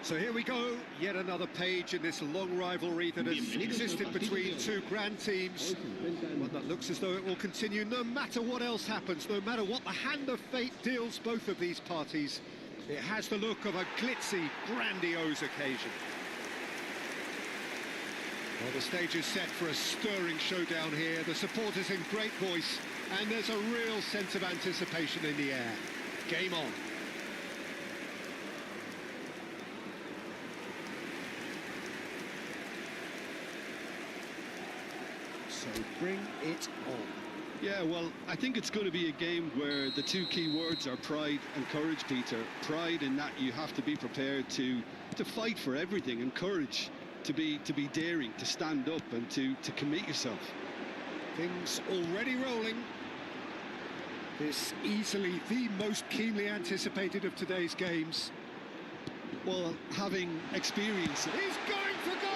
So here we go, yet another page in this long rivalry that has existed between two grand teams. One that looks as though it will continue no matter what else happens, no matter what the hand of fate deals both of these parties. It has the look of a glitzy, grandiose occasion. Well, the stage is set for a stirring showdown here. The supporters in great voice, and there's a real sense of anticipation in the air. Game on. So bring it on. Yeah, well, I think it's going to be a game where the two key words are pride and courage, Peter. Pride in that you have to be prepared to fight for everything, and courage to be daring, to stand up and to commit yourself. Things already rolling. This easily the most keenly anticipated of today's games. Well, having experienced it. He's going for goal!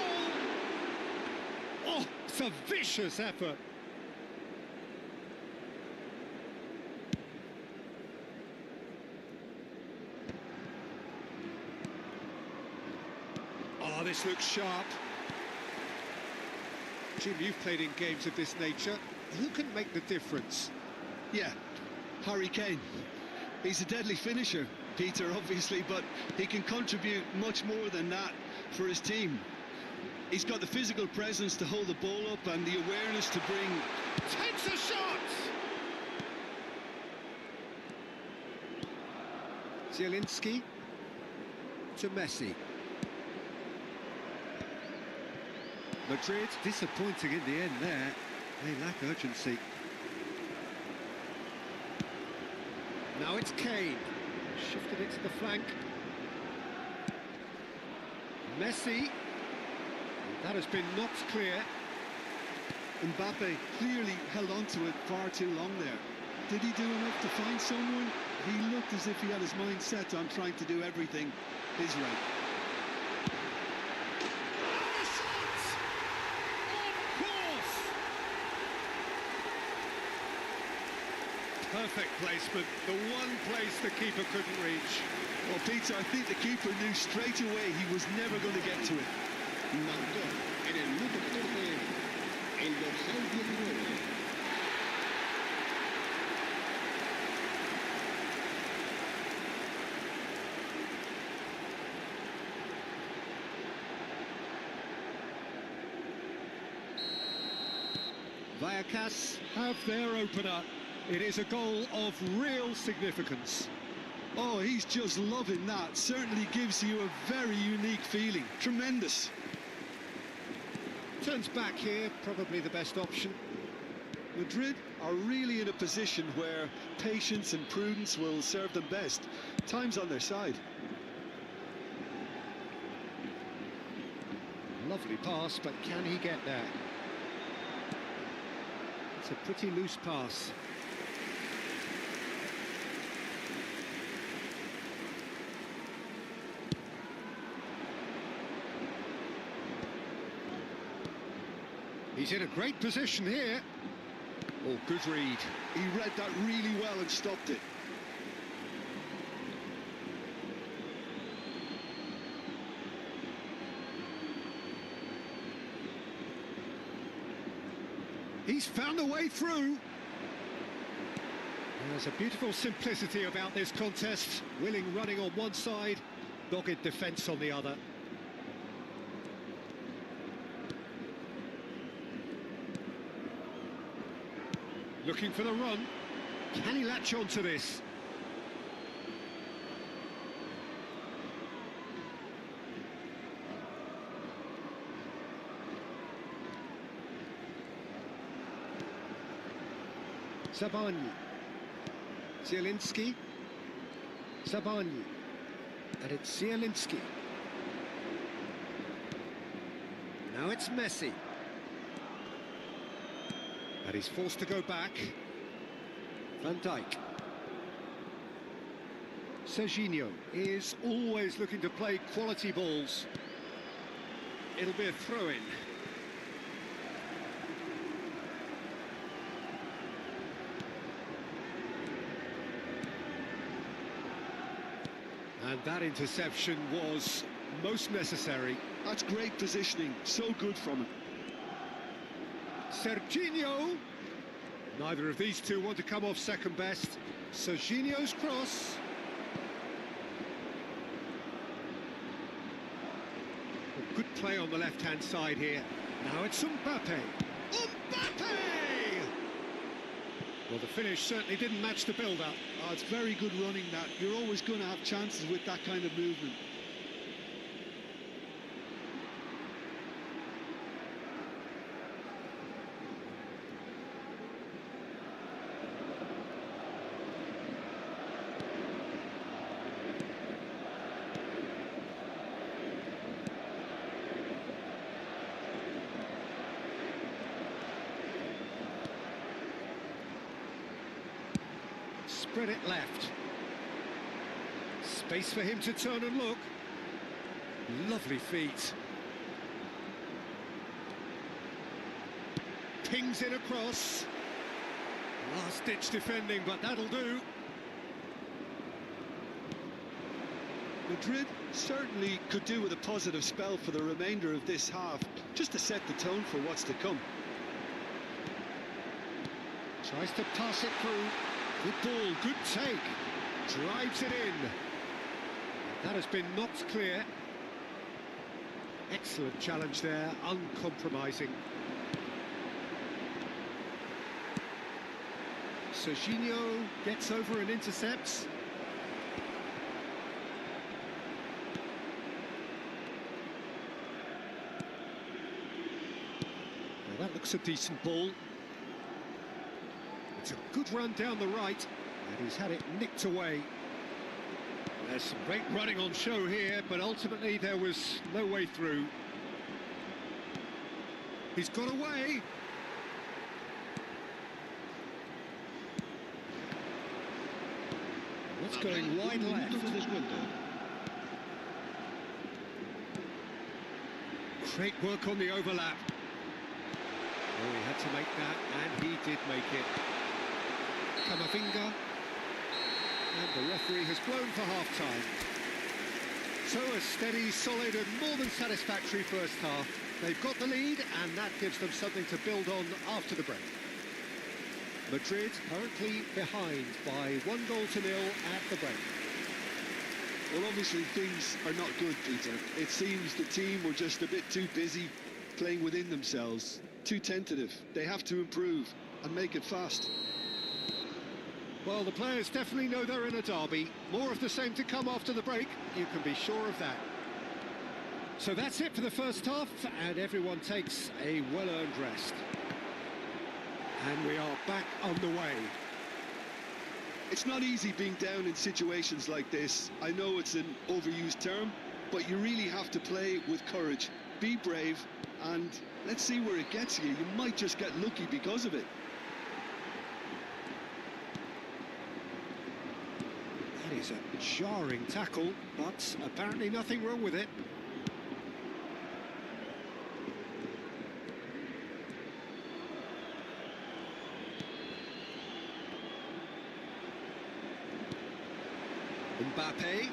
Oh, it's a vicious effort. Oh, this looks sharp. Jim, you've played in games of this nature. Who can make the difference? Yeah, Harry Kane. He's a deadly finisher, Peter, obviously, but he can contribute much more than that for his team. He's got the physical presence to hold the ball up and the awareness to bring... Takes a shot! Zielinski to Messi. Madrid disappointing in the end there. They lack urgency. Now it's Kane. Shifted it to the flank. Messi. That has been knocked clear. Mbappe clearly held on to it far too long there. Did he do enough to find someone? He looked as if he had his mind set on trying to do everything his way. Perfect placement, the one place the keeper couldn't reach. Well, Peter, I think the keeper knew straight away he was never going to get to it. Marcó en el minuto 14 el dorsal 19. Vallecas have their opener. It is a goal of real significance. Oh, he's just loving that. Certainly gives you a very unique feeling. Tremendous. Turns back here, probably the best option. Madrid are really in a position where patience and prudence will serve them best. Time's on their side. Lovely pass, but can he get there? It's a pretty loose pass. He's in a great position here. Oh, good read. He read that really well and stopped it. He's found a way through. There's a beautiful simplicity about this contest. Willing running on one side, dogged defence on the other. Looking for the run. Can he latch on to this? Zabarnyi. Zielinski. Zabarnyi. And it's Zielinski. Now it's Messi. And he's forced to go back. Van Dijk. Serginho is always looking to play quality balls. It'll be a throw-in. And that interception was most necessary. That's great positioning, so good from him. Serginho. Neither of these two want to come off second best. Serginho's cross. A good play on the left-hand side here. Now it's Mbappe. Mbappe! Well, the finish certainly didn't match the build-up. Oh, it's very good running that. You're always going to have chances with that kind of movement. Spread it left. Space for him to turn and look. Lovely feet. Pings it across. Last-ditch defending, but that'll do. Madrid certainly could do with a positive spell for the remainder of this half, just to set the tone for what's to come. Tries to pass it through. Good ball, good take. Drives it in. That has been knocked clear. Excellent challenge there, uncompromising. Serginho gets over and intercepts. Now that looks a decent ball. It's a good run down the right, and he's had it nicked away. There's some great running on show here, but ultimately there was no way through. He's got away. That's going wide left. Great work on the overlap. Oh, he had to make that, and he did make it. Camavinga, and the referee has blown for half-time. So a steady, solid and more than satisfactory first half. They've got the lead and that gives them something to build on after the break. Madrid currently behind by 1-0 at the break. Well, obviously things are not good, Peter. It seems the team were just a bit too busy playing within themselves, too tentative. They have to improve and make it fast. Well, the players definitely know they're in a derby. More of the same to come after the break, you can be sure of that. So that's it for the first half, and everyone takes a well-earned rest. And we are back on the way. It's not easy being down in situations like this. I know it's an overused term, but you really have to play with courage. Be brave, and let's see where it gets you. You might just get lucky because of it. That is a jarring tackle, but apparently nothing wrong with it. Mbappe.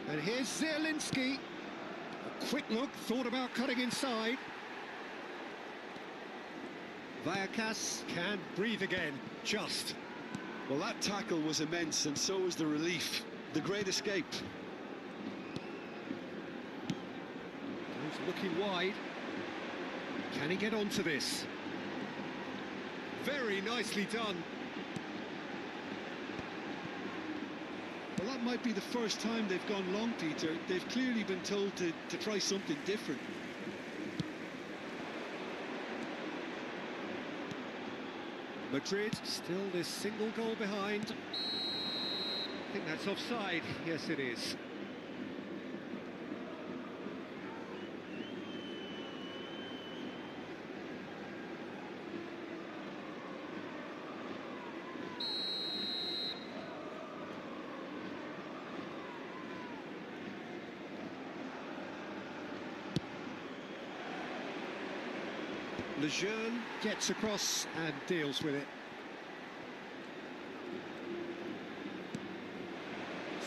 And here's Zielinski. A quick look, thought about cutting inside. Vallecas can breathe again, just. Well, that tackle was immense, and so was the relief. The great escape. He's looking wide. Can he get onto this? Very nicely done. Well, that might be the first time they've gone long, Peter. They've clearly been told to try something different. Madrid still this single goal behind. I think that's offside. Yes, it is. Lejeune gets across and deals with it.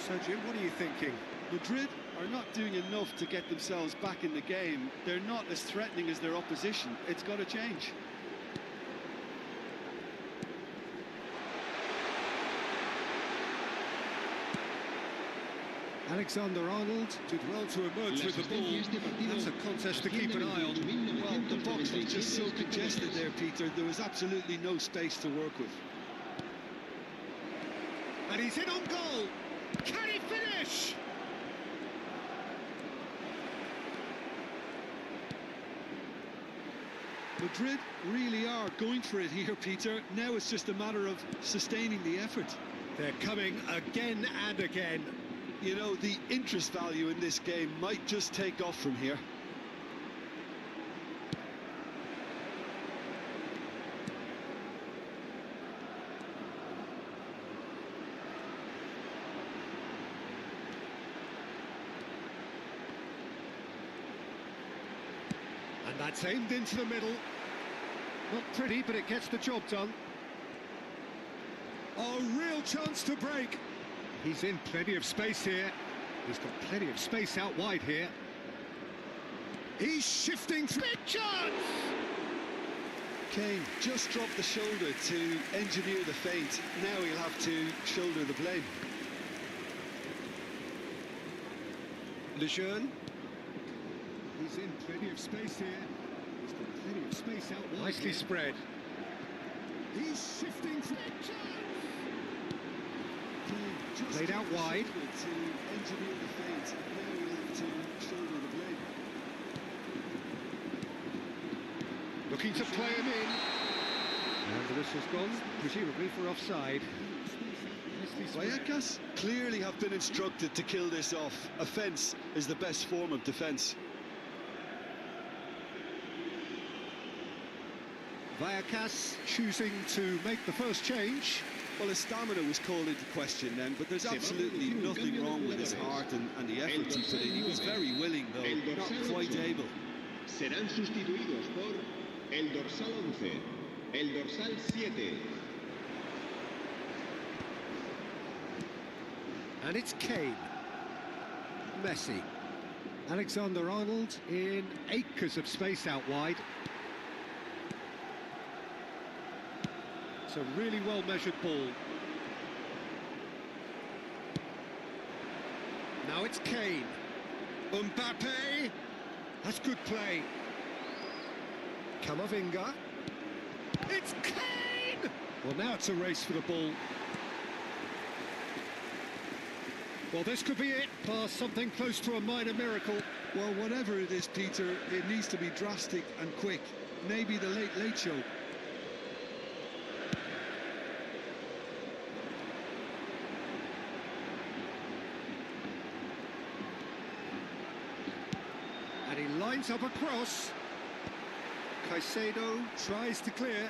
So, Jim, what are you thinking? Madrid are not doing enough to get themselves back in the game. They're not as threatening as their opposition. It's got to change. Alexander-Arnold did well to emerge with the ball. That's a contest to keep an eye on. Well, the box was just so congested there, Peter. There was absolutely no space to work with. And he's in on goal. Can he finish? Madrid really are going for it here, Peter. Now it's just a matter of sustaining the effort. They're coming again and again. You know, the interest value in this game might just take off from here. And that's aimed into the middle. Not pretty, but it gets the job done. A real chance to break. He's in plenty of space here. He's got plenty of space out wide here. He's shifting through. Big chance! Kane just dropped the shoulder to engineer the feint. Now he'll have to shoulder the blame. Lejeune. He's in plenty of space here. He's got plenty of space out wide. Nicely spread. He's shifting through. Big chance! Played out wide. To engineer the feint. Now he'll have to shoulder the blame. Looking to play him in. And the whistle's gone, presumably for offside. Vallecas clearly have been instructed to kill this off. Offence is the best form of defence. Vallecas choosing to make the first change. Well, his stamina was called into question then, but there's absolutely nothing wrong with his heart and the effort he put in. He was very willing, though, not quite able. Serán sustituidos por el dorsal 11, el dorsal 7. And it's Kane. Messi. Alexander-Arnold in acres of space out wide. It's a really well-measured ball. Now it's Kane. Mbappe. That's good play. Camavinga. It's Kane! Well, now it's a race for the ball. Well, this could be it, past something close to a minor miracle. Well, whatever it is, Peter, it needs to be drastic and quick. Maybe the late show. And he lines up a cross. Caicedo tries to clear.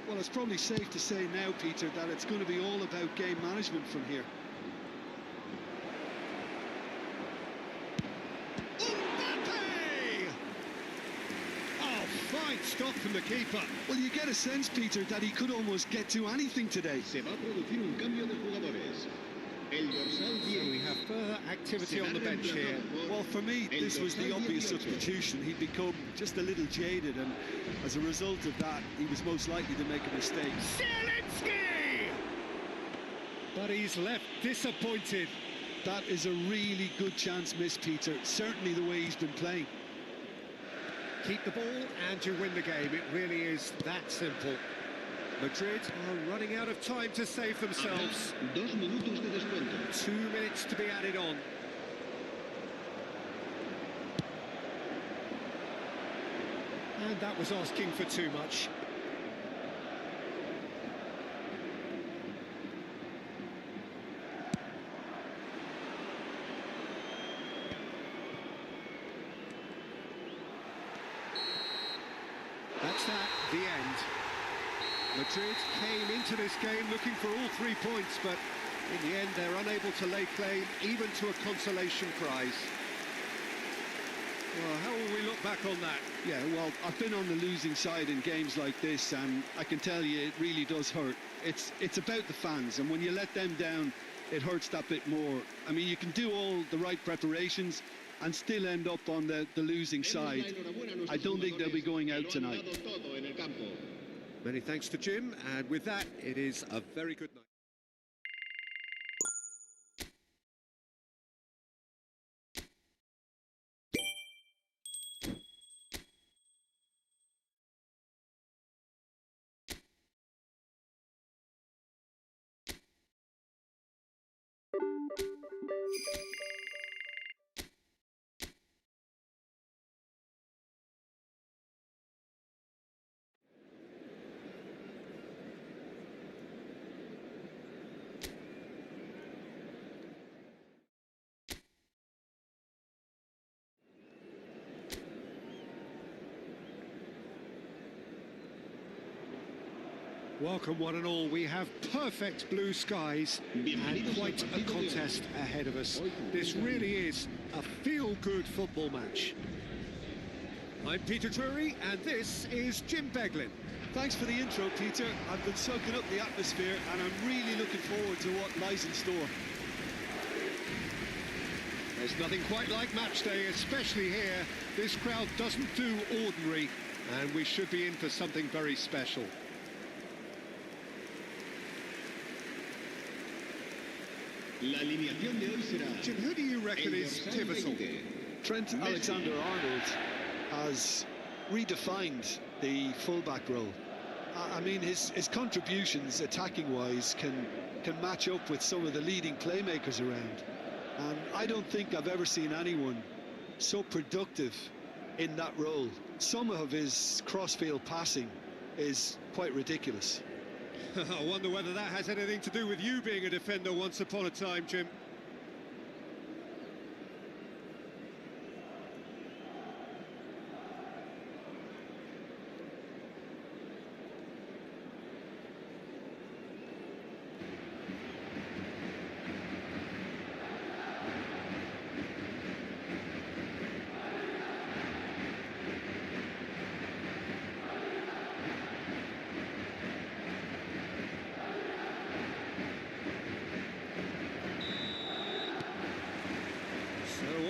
Well, it's probably safe to say now, Peter, that it's going to be all about game management from here. Mbappe! Oh, fine stop from the keeper. Well, you get a sense, Peter, that he could almost get to anything today. Se va a producir un cambio de jugadores. El dorsal 10. So we have further activity on the bench here. Well, for me, this was the obvious substitution. He'd become just a little jaded, and as a result of that, he was most likely to make a mistake. Zielinski! But he's left disappointed. That is a really good chance missed, Peter. Certainly the way he's been playing. Keep the ball and you win the game. It really is that simple. Madrid are running out of time to save themselves. 2 minutos de descuento. 2 minutes to be added on. And that was asking for too much. That's that, the end. Madrid came into this game looking for all 3 points, but in the end they're unable to lay claim even to a consolation prize. Well, how will we look back on that? Yeah, well, I've been on the losing side in games like this, and I can tell you it really does hurt. It's about the fans, and when you let them down, it hurts that bit more. I mean, you can do all the right preparations and still end up on the losing side. I don't think they'll be going out tonight. Many thanks to Jim, and with that, it is a very good night. Welcome one and all. We have perfect blue skies and quite a contest ahead of us. This really is a feel-good football match. I'm Peter Drury and this is Jim Beglin. Thanks for the intro, Peter. I've been soaking up the atmosphere and I'm really looking forward to what lies in store. There's nothing quite like match day, especially here. This crowd doesn't do ordinary and we should be in for something very special. La alineación de hoy será... Jim, who do you reckon is pivotal? Trent Alexander-Arnold has redefined the fullback role. I mean, his contributions attacking-wise can match up with some of the leading playmakers around. And I don't think I've ever seen anyone so productive in that role. Some of his cross-field passing is quite ridiculous. I wonder whether that has anything to do with you being a defender once upon a time, Jim.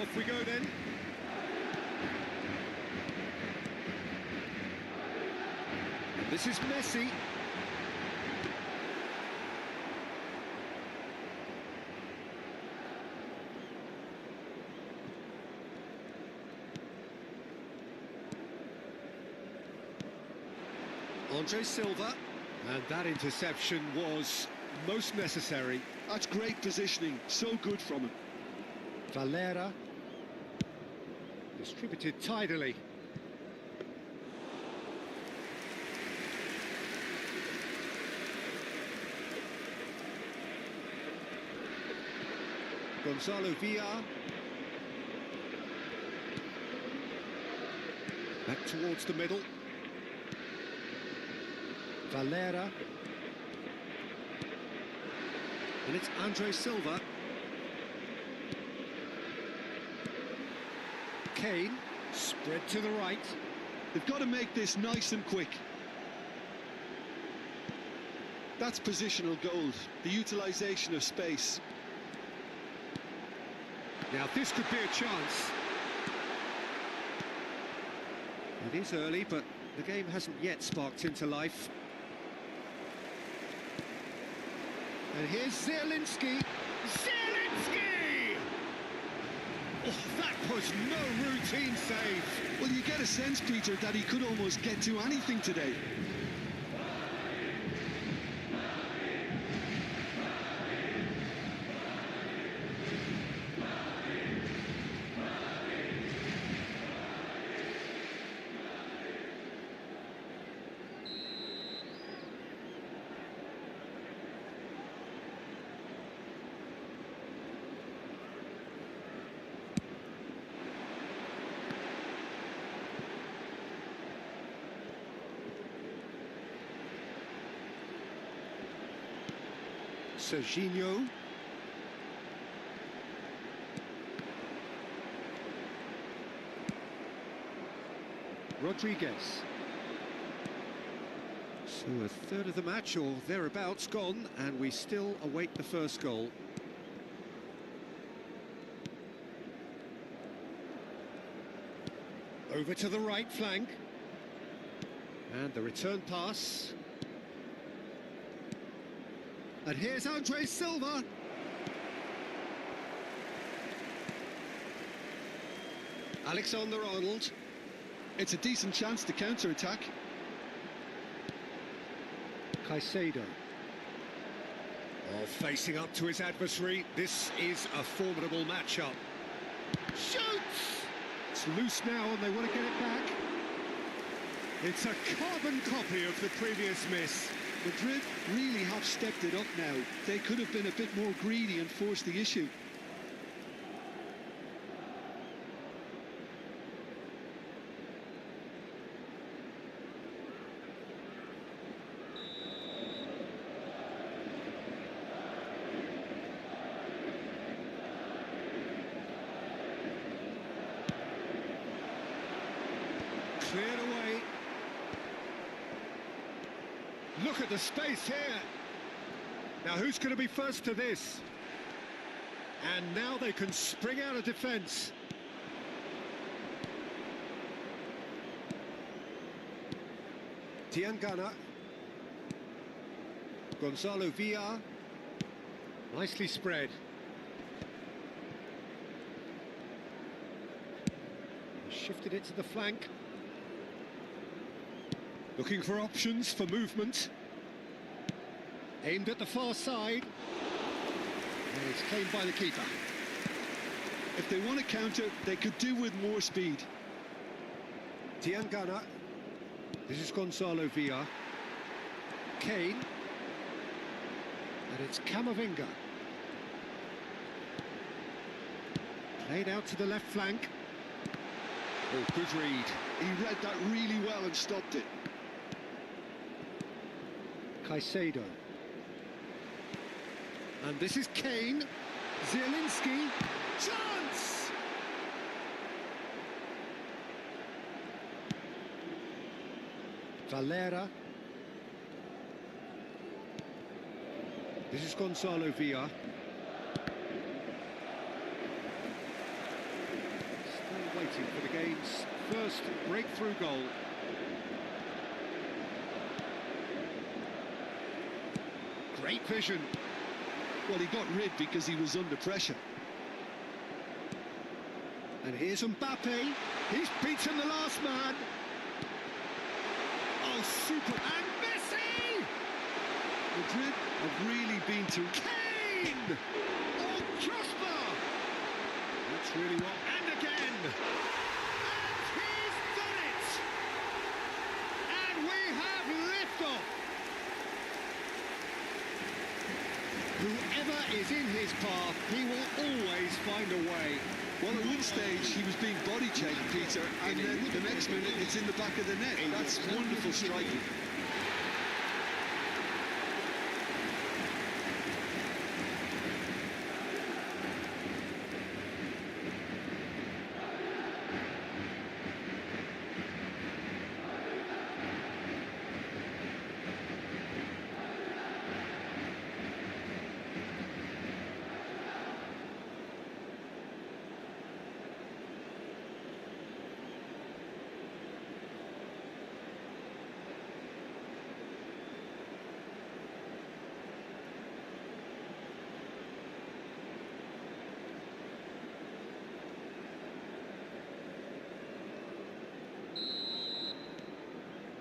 Off we go then. This is Messi. Andre Silva. And that interception was most necessary. That's great positioning, so good from him. Valera. Distributed tidily. Gonzalo Villar. Back towards the middle. Valera. And it's Andre Silva. Kane, spread to the right. They've got to make this nice and quick. That's positional gold, the utilisation of space. Now this could be a chance. It is early, but the game hasn't yet sparked into life. And here's Zielinski. Zielinski! Oh, that was no routine save. Well, you get a sense, Peter, that he could almost get to anything today. Serginho. Rodriguez. So a third of the match or thereabouts gone, and we still await the first goal. Over to the right flank. And the return pass. And here's Andre Silva. Alexander-Arnold. It's a decent chance to counter-attack. Caicedo. Oh, facing up to his adversary. This is a formidable matchup. Shoots! It's loose now and they want to get it back. It's a carbon copy of the previous miss. Madrid really have stepped it up now. They could have been a bit more greedy and forced the issue. Cleared away. Look at the space here. Now who's going to be first to this? And now they can spring out of defence. Tiangana. Gonzalo Villar. Nicely spread. Shifted it to the flank. Looking for options for movement. Aimed at the far side. And it's claimed by the keeper. If they want to counter, they could do with more speed. Tiangana. This is Gonzalo Villar. Kane. And it's Camavinga. Played out to the left flank. Oh, good read. He read that really well and stopped it. Caicedo. And this is Kane. Zielinski. Chance! Valera. This is Gonzalo Villar. Still waiting for the game's first breakthrough goal. Great vision. Well, he got rid because he was under pressure. And here's Mbappe. He's beaten the last man. Oh, super. And Messi! Madrid have really been to... Kane! Oh, crossbar! That's really what... And again! And he's done it! And we have liftoff! Whoever is in his path, he will always find a way. Well, at one stage, he was being body-checked, Peter, and then the next minute, it's in the back of the net. That's wonderful striking.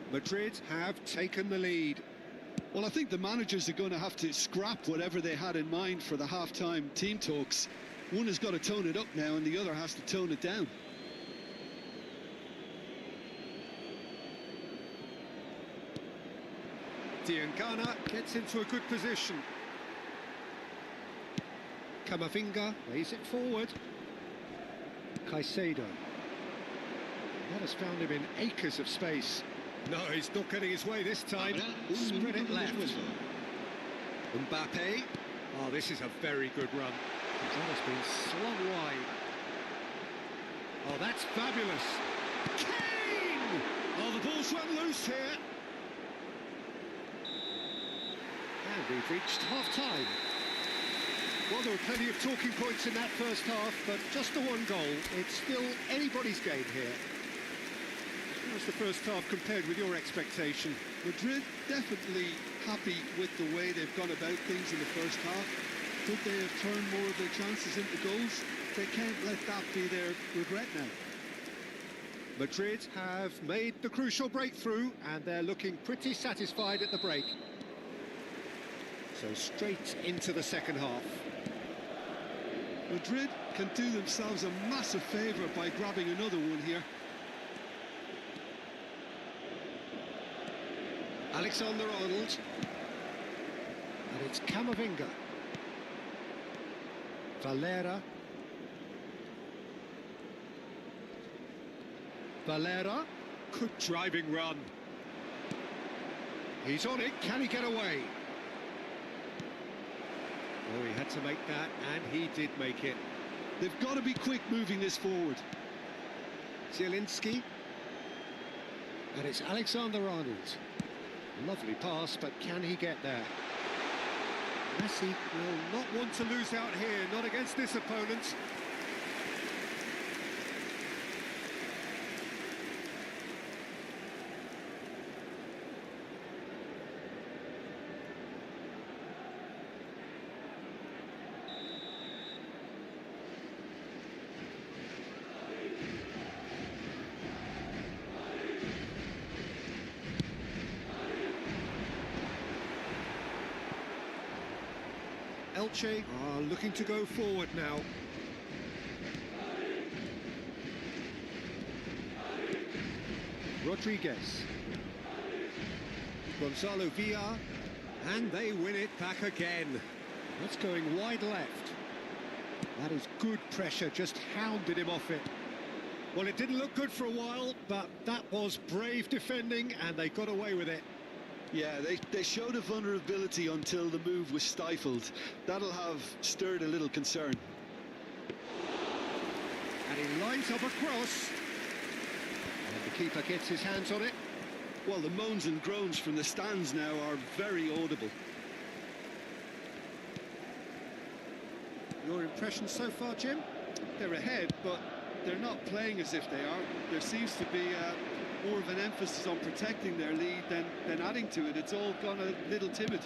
Madrid have taken the lead. Well, I think the managers are going to have to scrap whatever they had in mind for the half-time team talks. One has got to tone it up now and the other has to tone it down. Tiangana gets into a good position. Camavinga lays it forward. Caicedo. That has found him in acres of space. No, he's not getting his way this time. Spread it left. Mbappe. Oh, this is a very good run. That has been slung wide. Oh, that's fabulous. Kane! Oh, the ball's run loose here. And we've reached half-time. Well, there were plenty of talking points in that first half, but just the one goal. It's still anybody's game here. How's the first half compared with your expectation? Madrid definitely happy with the way they've gone about things in the first half. Could they have turned more of their chances into goals? They can't let that be their regret now. Madrid have made the crucial breakthrough and they're looking pretty satisfied at the break. So straight into the second half. Madrid can do themselves a massive favour by grabbing another one here. Alexander-Arnold. And it's Camavinga. Valera. Valera. Good driving run. He's on it. Can he get away? Oh, he had to make that, and he did make it. They've got to be quick moving this forward. Zielinski. And it's Alexander-Arnold. Lovely pass, but can he get there? Messi will not want to lose out here, not against this opponent. Elche are looking to go forward now. Rodriguez. Gonzalo Villar. And they win it back again. That's going wide left. That is good pressure, just hounded him off it. Well, it didn't look good for a while, but that was brave defending and they got away with it. Yeah, they showed a vulnerability until the move was stifled. That'll have stirred a little concern. And he lines up a cross. And the keeper gets his hands on it. Well, the moans and groans from the stands now are very audible. Your impression so far, Jim? They're ahead, but they're not playing as if they are. There seems to be more of an emphasis on protecting their lead than adding to it. It's all gone a little timid.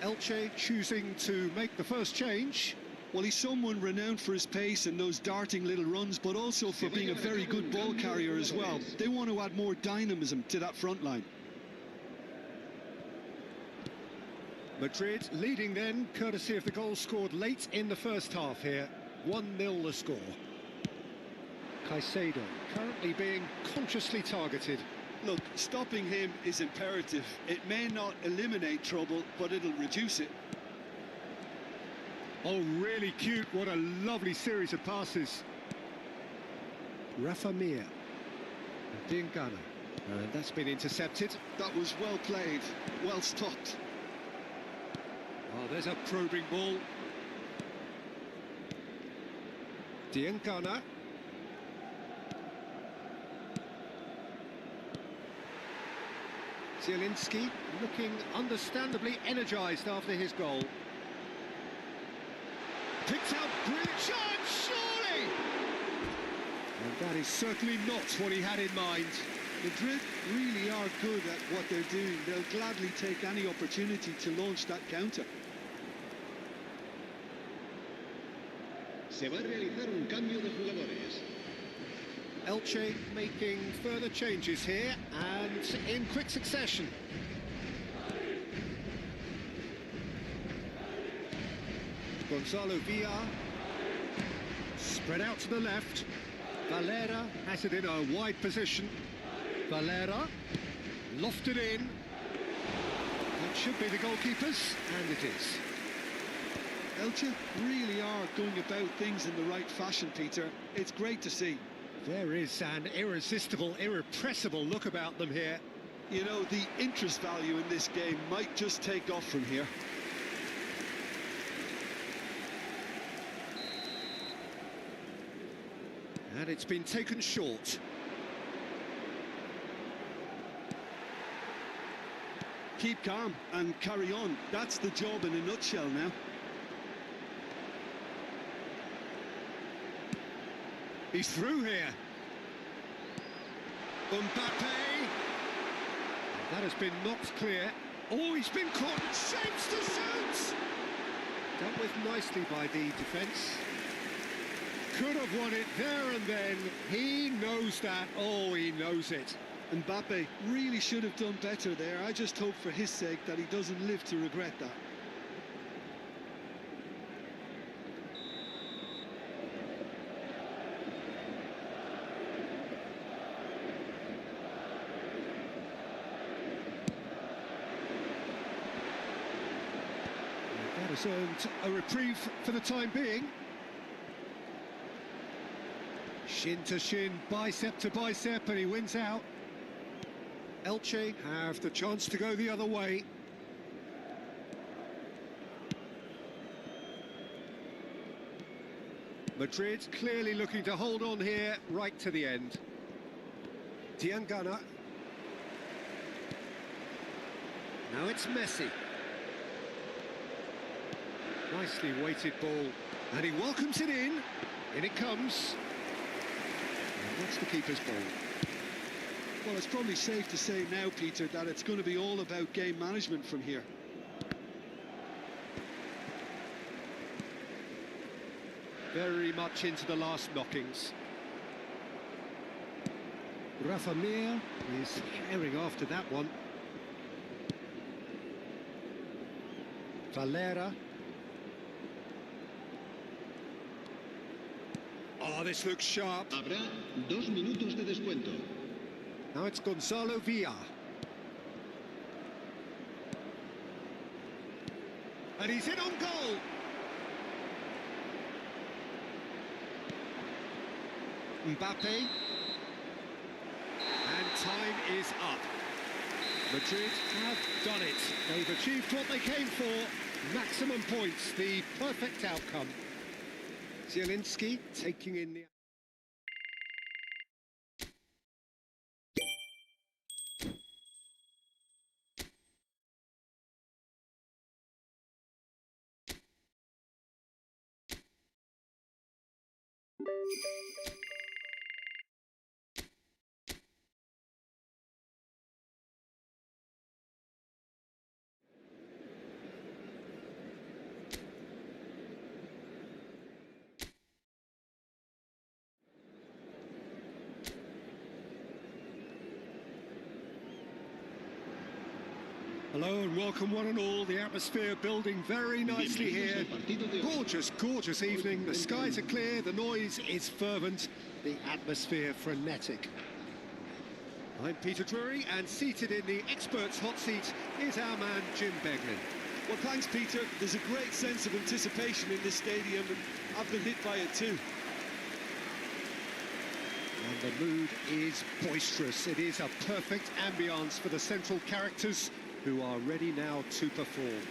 Elche choosing to make the first change. Well, he's someone renowned for his pace and those darting little runs, but also for being a very good ball carrier as well. They want to add more dynamism to that front line. Madrid leading then, courtesy of the goal scored late in the first half here. 1-0 the score. Caicedo currently being consciously targeted. Look, stopping him is imperative. It may not eliminate trouble, but it'll reduce it. Oh, really cute. What a lovely series of passes. Rafa Mir. And Diangana. And that's been intercepted. That was well played, well stopped. Oh, there's a probing ball. Diangana. Zielinski looking understandably energised after his goal. Picked out, brilliant chance, surely! And that is certainly not what he had in mind. Madrid really are good at what they're doing. They'll gladly take any opportunity to launch that counter. Se va a realizar un cambio de jugadores. Elche making further changes here and in quick succession. Gonzalo Villar, spread out to the left. Valera has it in a wide position. Valera, lofted in. That should be the goalkeepers, and it is. Elche really are going about things in the right fashion, Peter. It's great to see. There is an irresistible, irrepressible look about them here. You know, the interest value in this game might just take off from here. And it's been taken short. Keep calm and carry on. That's the job in a nutshell now. He's through here. Mbappe. That has been knocked clear. Oh, he's been caught. Shapes to shoot. Dealt with nicely by the defence. Could have won it there and then. He knows that. Oh, he knows it. Mbappe really should have done better there. I just hope for his sake that he doesn't live to regret that. That has earned a reprieve for the time being. Shin to shin, bicep to bicep, and he wins out. Elche have the chance to go the other way. Madrid clearly looking to hold on here right to the end. Diangana. Now it's Messi. Nicely weighted ball, and he welcomes it in. In it comes. And that's the keeper's ball. Well, it's probably safe to say now, Peter, that it's going to be all about game management from here. Very much into the last knockings. Rafa Mir is herring after that one. Valera. Oh, this looks sharp. Habrá 2 minutos de descuento. Now it's Gonzalo Villa. And he's in on goal. Mbappe. And time is up. Madrid have done it. They've achieved what they came for. Maximum points, the perfect outcome. Zielinski taking in the... Hello and welcome one and all. The atmosphere building very nicely here. Gorgeous, gorgeous evening. The skies are clear, the noise is fervent, the atmosphere frenetic. I'm Peter Drury, and seated in the experts' hot seat is our man Jim Beglin. Well, thanks, Peter. There's a great sense of anticipation in this stadium, and I've been hit by it too. And the mood is boisterous. It is a perfect ambience for the central characters, who are ready now to perform.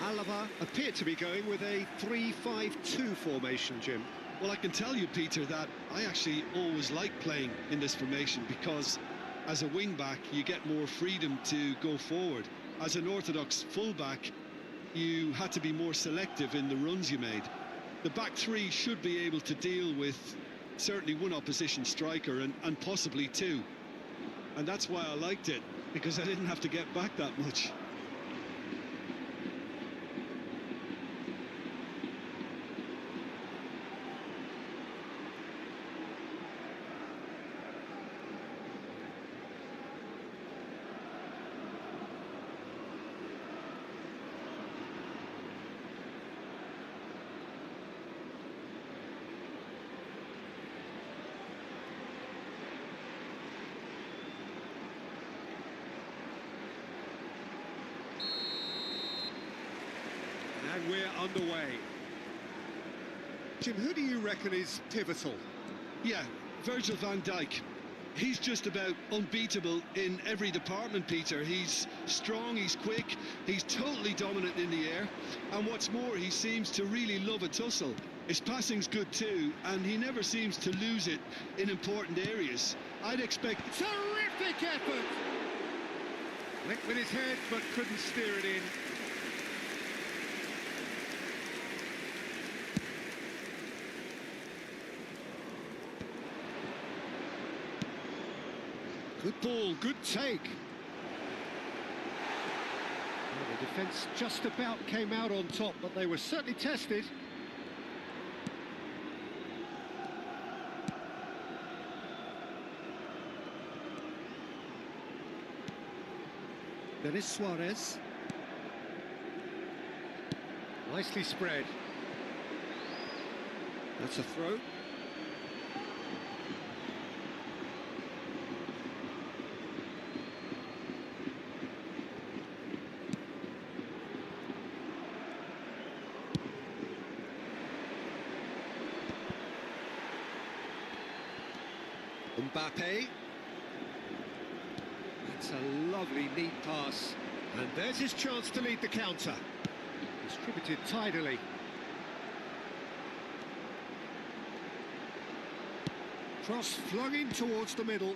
Alaba appeared to be going with a 3-5-2 formation, Jim. Well, I can tell you, Peter, that I actually always like playing in this formation because as a wing-back, you get more freedom to go forward. As an orthodox full-back, you had to be more selective in the runs you made. The back three should be able to deal with certainly one opposition striker and possibly two. And that's why I liked it, because I didn't have to get back that much. And we're underway. Jim, who do you reckon is pivotal? Yeah, Virgil van Dijk. He's just about unbeatable in every department, Peter. He's strong, he's quick, he's totally dominant in the air. And what's more, he seems to really love a tussle. His passing's good too, and he never seems to lose it in important areas. I'd expect... Terrific effort! Linked with his head, but couldn't steer it in. Good ball, good take. Well, the defence just about came out on top, but they were certainly tested. Denis Suarez. Nicely spread. That's a throw. Mbappe. That's a lovely, neat pass. And there's his chance to lead the counter. Distributed tidily. Cross flung in towards the middle.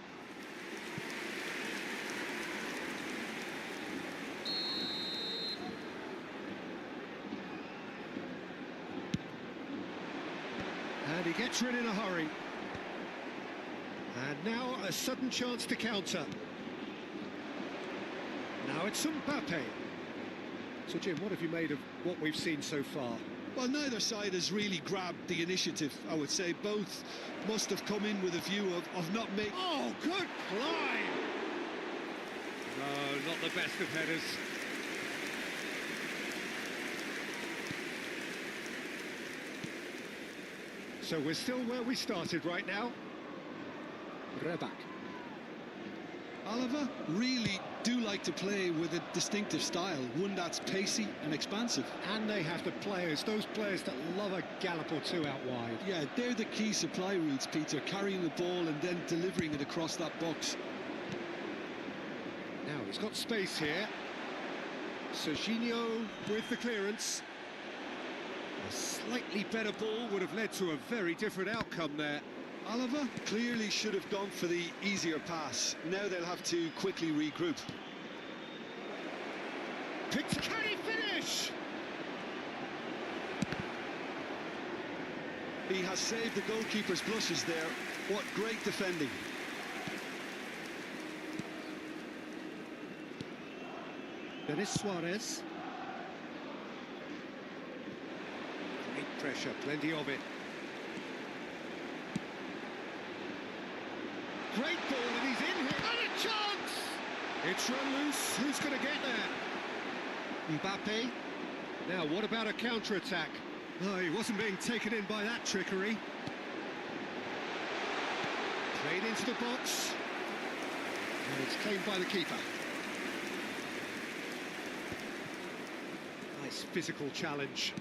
And he gets rid in a hurry. And now a sudden chance to counter. Now it's Mbappe. So Jim, what have you made of what we've seen so far? Well, neither side has really grabbed the initiative, I would say. Both must have come in with a view of not making... Oh, good climb! No, not the best of headers. So we're still where we started right now. Reback. Oliver really do like to play with a distinctive style, one that's pacey and expansive. And they have the players, those players that love a gallop or two out wide. Yeah, they're the key supply routes, Peter, carrying the ball and then delivering it across that box. Now he's got space here. Serginho with the clearance. A slightly better ball would have led to a very different outcome there. Oliver clearly should have gone for the easier pass. Now they'll have to quickly regroup. Can he finish? He has saved the goalkeeper's blushes there. What great defending. Denis Suarez. Great pressure, plenty of it. Great ball, and he's in here. And a chance! It's run loose. Who's going to get there? Mbappe. Now, what about a counter-attack? Oh, he wasn't being taken in by that trickery. Played into the box. And it's claimed by the keeper. Nice physical challenge.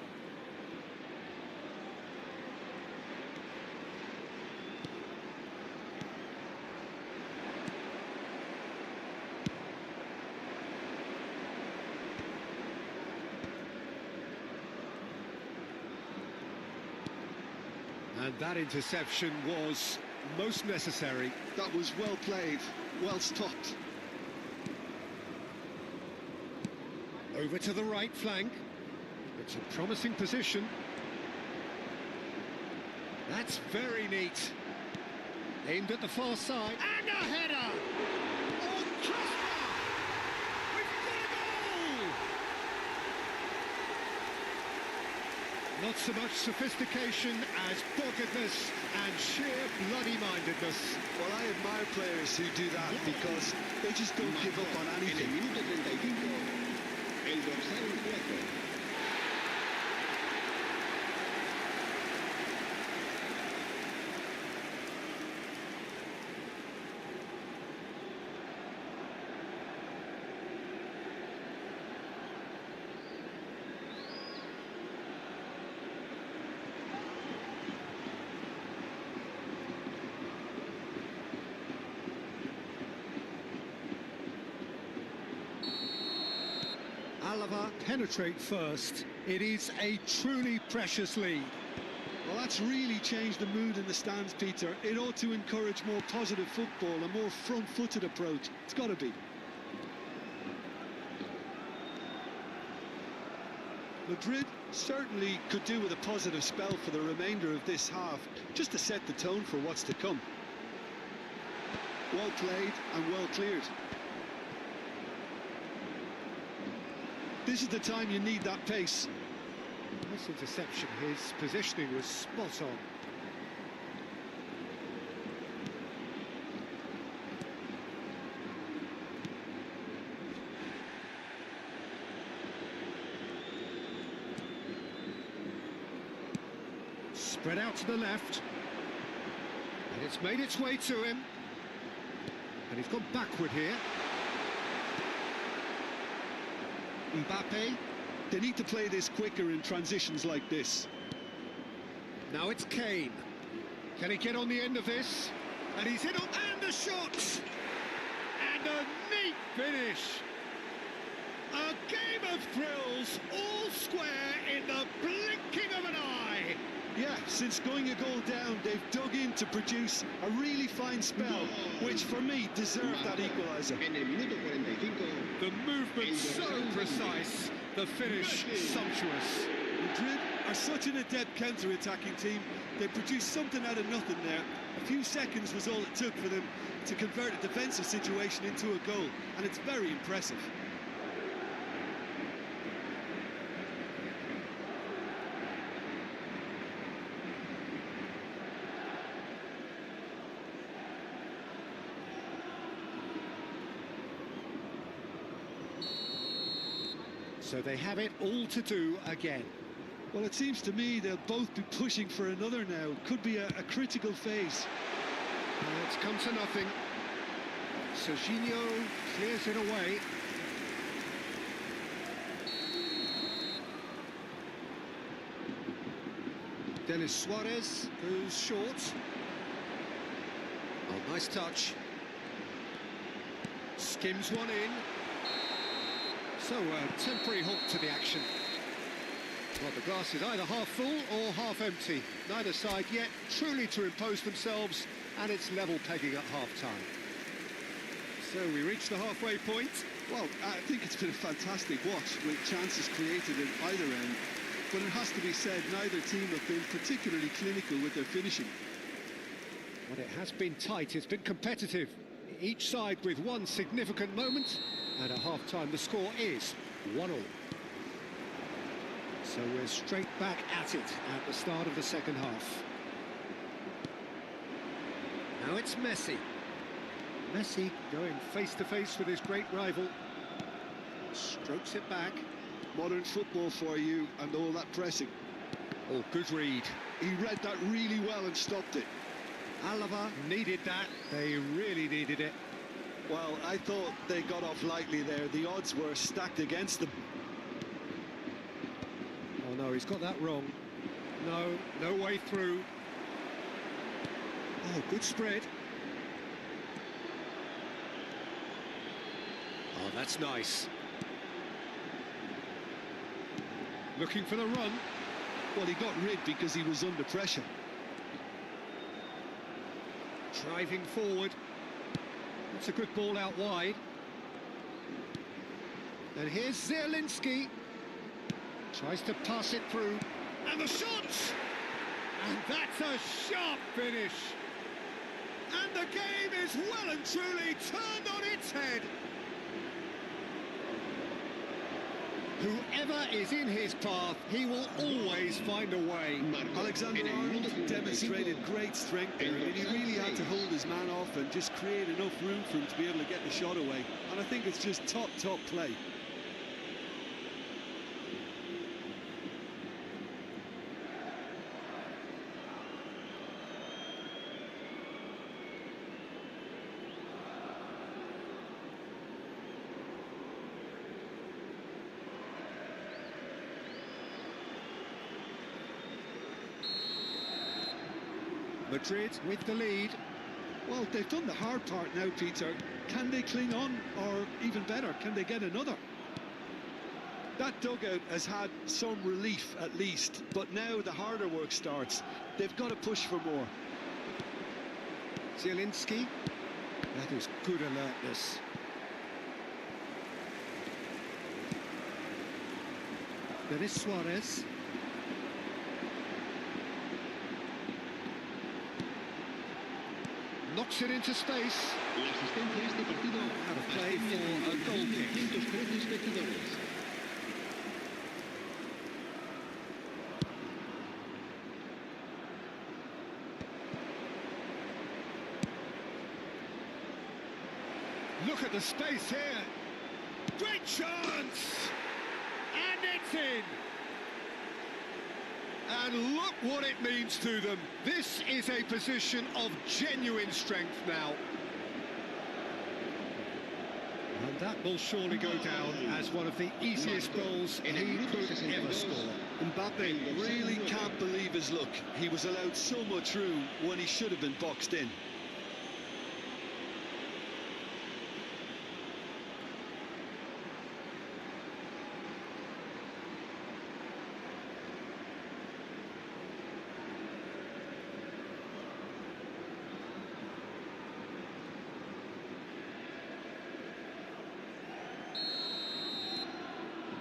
And that interception was most necessary. That was well played, well stopped. Over to the right flank. It's a promising position. That's very neat. Aimed at the far side. And a header! Oh, Kasper! We've got a goal! Not so much sophistication as doggedness and sheer bloody-mindedness. Well, I admire players who do that because they just don't give up on En el anything. minuto 35, el dorsal 4. Alaba penetrate first. It is a truly precious lead. Well, that's really changed the mood in the stands, Peter. It ought to encourage more positive football, a more front-footed approach. It's got to be. Madrid certainly could do with a positive spell for the remainder of this half, just to set the tone for what's to come. Well played and well cleared. This is the time you need that pace. Nice interception. His positioning was spot on. Spread out to the left. And it's made its way to him. And he's gone backward here. Mbappe. They need to play this quicker in transitions like this. Now it's Kane. Can he get on the end of this? And he's in on, and a shot! And a neat finish! A game of thrills, all square in the blinking of an eye! Yeah, since going a goal down, they've dug in to produce a really fine spell, which for me deserved that equaliser. En el minuto 45. The movement so precise, the finish sumptuous. Madrid are such an adept counter-attacking team. They produced something out of nothing there. A few seconds was all it took for them to convert a defensive situation into a goal, and it's very impressive. So they have it all to do again. Well, it seems to me they'll both be pushing for another now. Could be a critical phase. It's come to nothing. Serginho clears it away. Denis Suarez goes short. Oh, nice touch. Skims one in. So, a temporary halt to the action. Well, the glass is either half full or half empty. Neither side yet truly to impose themselves, and it's level pegging at half-time. So we reach the halfway point. Well, I think it's been a fantastic watch with chances created at either end. But it has to be said, neither team have been particularly clinical with their finishing. Well, it has been tight, it's been competitive. Each side with one significant moment, and at half-time the score is 1-1. So we're straight back at it at the start of the second half. Now it's Messi. Messi going face-to-face with his great rival. Strokes it back. Modern football for you and all that pressing. Oh, good read. He read that really well and stopped it. Alaba needed that. They really needed it. Well, I thought they got off lightly there. The odds were stacked against them. Oh no, he's got that wrong. No way through. Oh, good spread. Oh, that's nice. Looking for the run. Well, he got rid because he was under pressure. Driving forward. That's a good ball out wide. And here's Zielinski. Tries to pass it through. And the shot! And that's a sharp finish. And the game is well and truly turned on its head. Whoever is in his path, he will always find a way. Alexander-Arnold demonstrated great strength there. I mean, he really had to hold his man off and just create enough room for him to be able to get the shot away. And I think it's just top play. Madrid with the lead. Well, they've done the hard part now, Peter. Can they cling on, or even better, can they get another? That dugout has had some relief at least, but now the harder work starts. They've got to push for more. Zielinski. That is good alertness. Denis Suarez. Knocks Knocks it into space. La asistencia a este partido Out of play asciende for a goal kick. 113 espectadores. Look at the space here. Great chance! And it's in! And look what it means to them. This is a position of genuine strength now. And that will surely go down as one of the easiest goals he could ever score. Mbappe really can't believe his luck. He was allowed so much room when he should have been boxed in.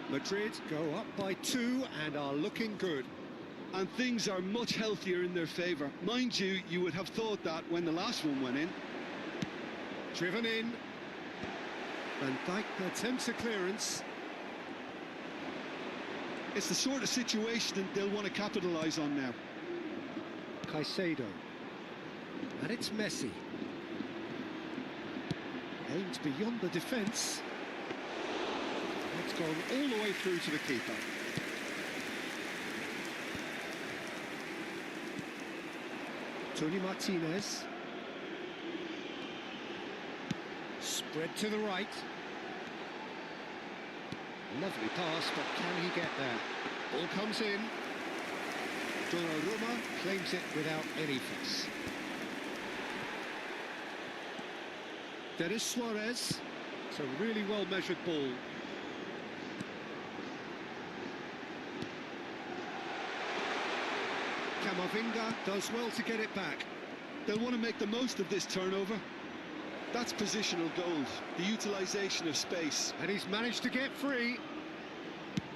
Madrid go up by 2 and are looking good. And things are much healthier in their favour. Mind you, you would have thought that when the last one went in. Driven in. Van Dijk attempts a clearance. It's the sort of situation that they'll want to capitalise on now. Caicedo. And it's Messi. Aimed beyond the defence. It's gone all the way through to the keeper. Tony Martinez. Spread to the right. Lovely pass, but can he get there? Ball comes in. Donnarumma claims it without any fuss. Denis Suarez. It's a really well-measured ball. Camavinga does well to get it back. They'll want to make the most of this turnover. That's positional gold, the utilisation of space. And he's managed to get free.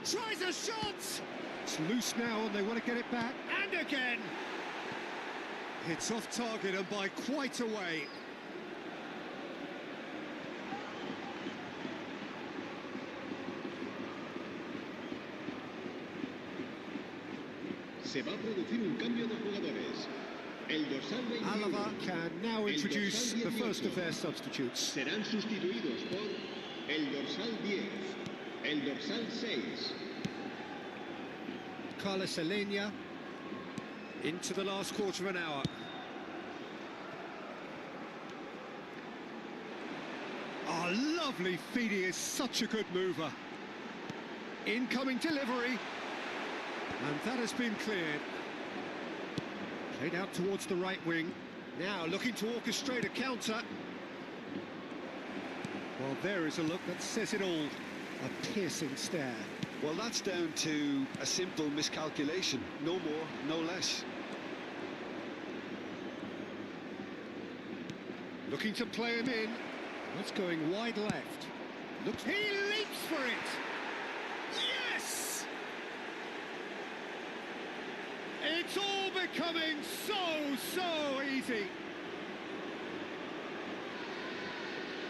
Tries a shot! It's loose now and they want to get it back. And again! It's off target and by quite a way. Se va a producir un cambio de jugadores. El dorsal 21. Alaba can now introduce the first of their substitutes. Serán sustituidos por el dorsal 10, el dorsal 6. Carlos Alenia into the last quarter of an hour. Oh, lovely feed. He is such a good mover. Incoming delivery. And that has been cleared. Played out towards the right wing. Now looking to orchestrate a counter. Well, there is a look that says it all. A piercing stare. Well, that's down to a simple miscalculation. No more, no less. Looking to play him in. That's going wide left. Looks, he leaps for it. Yes! It's all becoming so easy.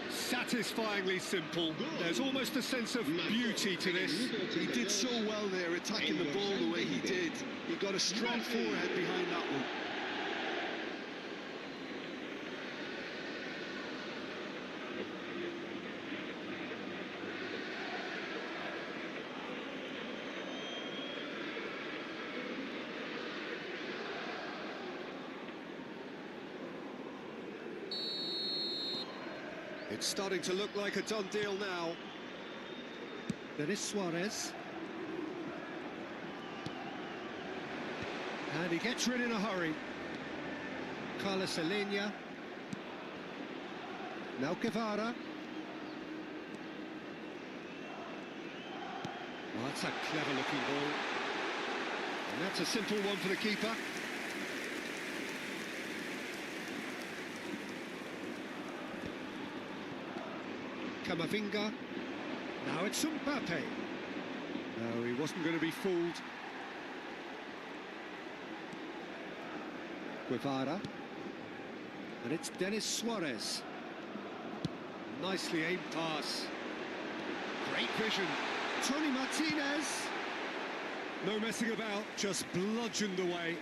Satisfyingly simple. There's almost a sense of beauty to this. He did so well there, attacking the ball the way he did. He got a strong forehead behind that one. It's starting to look like a done deal now. Denis Suarez. And he gets rid in a hurry. Carlos Alenia. Now Guevara. Oh, that's a clever-looking ball. And that's a simple one for the keeper. Camavinga. Now it's Mbappe. No, he wasn't going to be fooled. Guevara. And it's Denis Suarez. Nicely aimed pass. Great vision. Tony Martinez. No messing about, just bludgeoned away.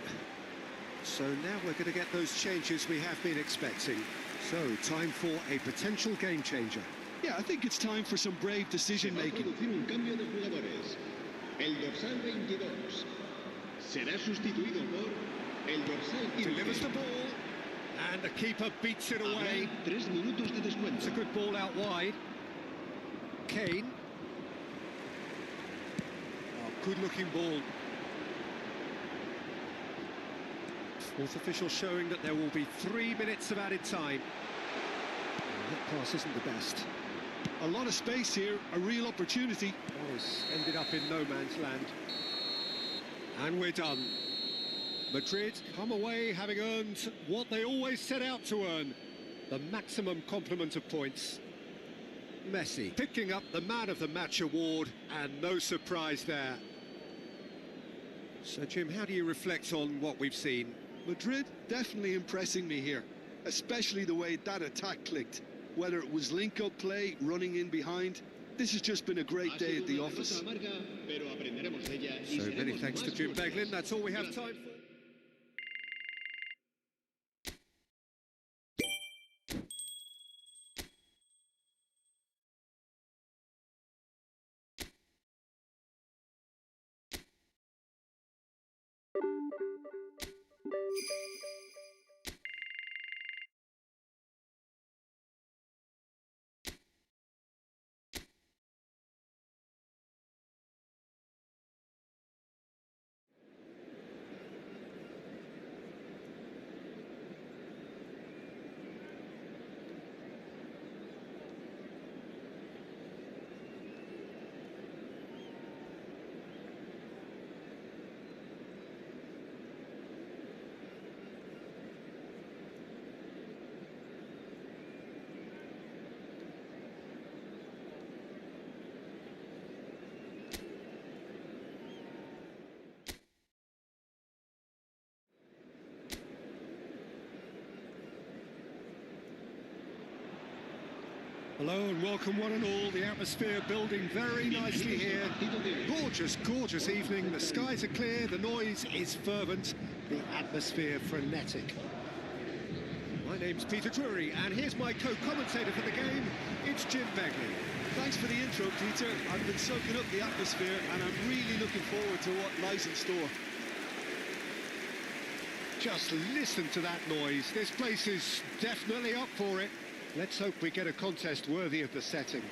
So now we're going to get those changes we have been expecting. So, time for a potential game changer. Yeah, I think it's time for some brave decision-making. Un cambio de jugadores. El dorsal 22 será sustituido por el dorsal 15. Delivers the ball, and the keeper beats it away. 3 minutos de It's descuento. a good ball out wide. Kane. Oh, good-looking ball. Fourth official showing that there will be 3 minutes of added time. Oh, that pass isn't the best. A lot of space here, a real opportunity. Morris ended up in no man's land. And we're done. Madrid come away having earned what they always set out to earn, the maximum complement of points. Messi picking up the Man of the Match award, and no surprise there. So, Jim, how do you reflect on what we've seen? Madrid definitely impressing me here, especially the way that attack clicked. Whether it was link-up play, running in behind, this has just been a great day at the office. So So many thanks to Jim Beglin. That's all we have time for. Hello and welcome one and all. The atmosphere building very nicely here. Gorgeous, gorgeous evening. The skies are clear, the noise is fervent, the atmosphere frenetic. My name's Peter Drury, and here's my co-commentator for the game. It's Jim Beglin. Thanks for the intro, Peter. I've been soaking up the atmosphere, and I'm really looking forward to what lies in store. Just listen to that noise. This place is definitely up for it. Let's hope we get a contest worthy of the setting.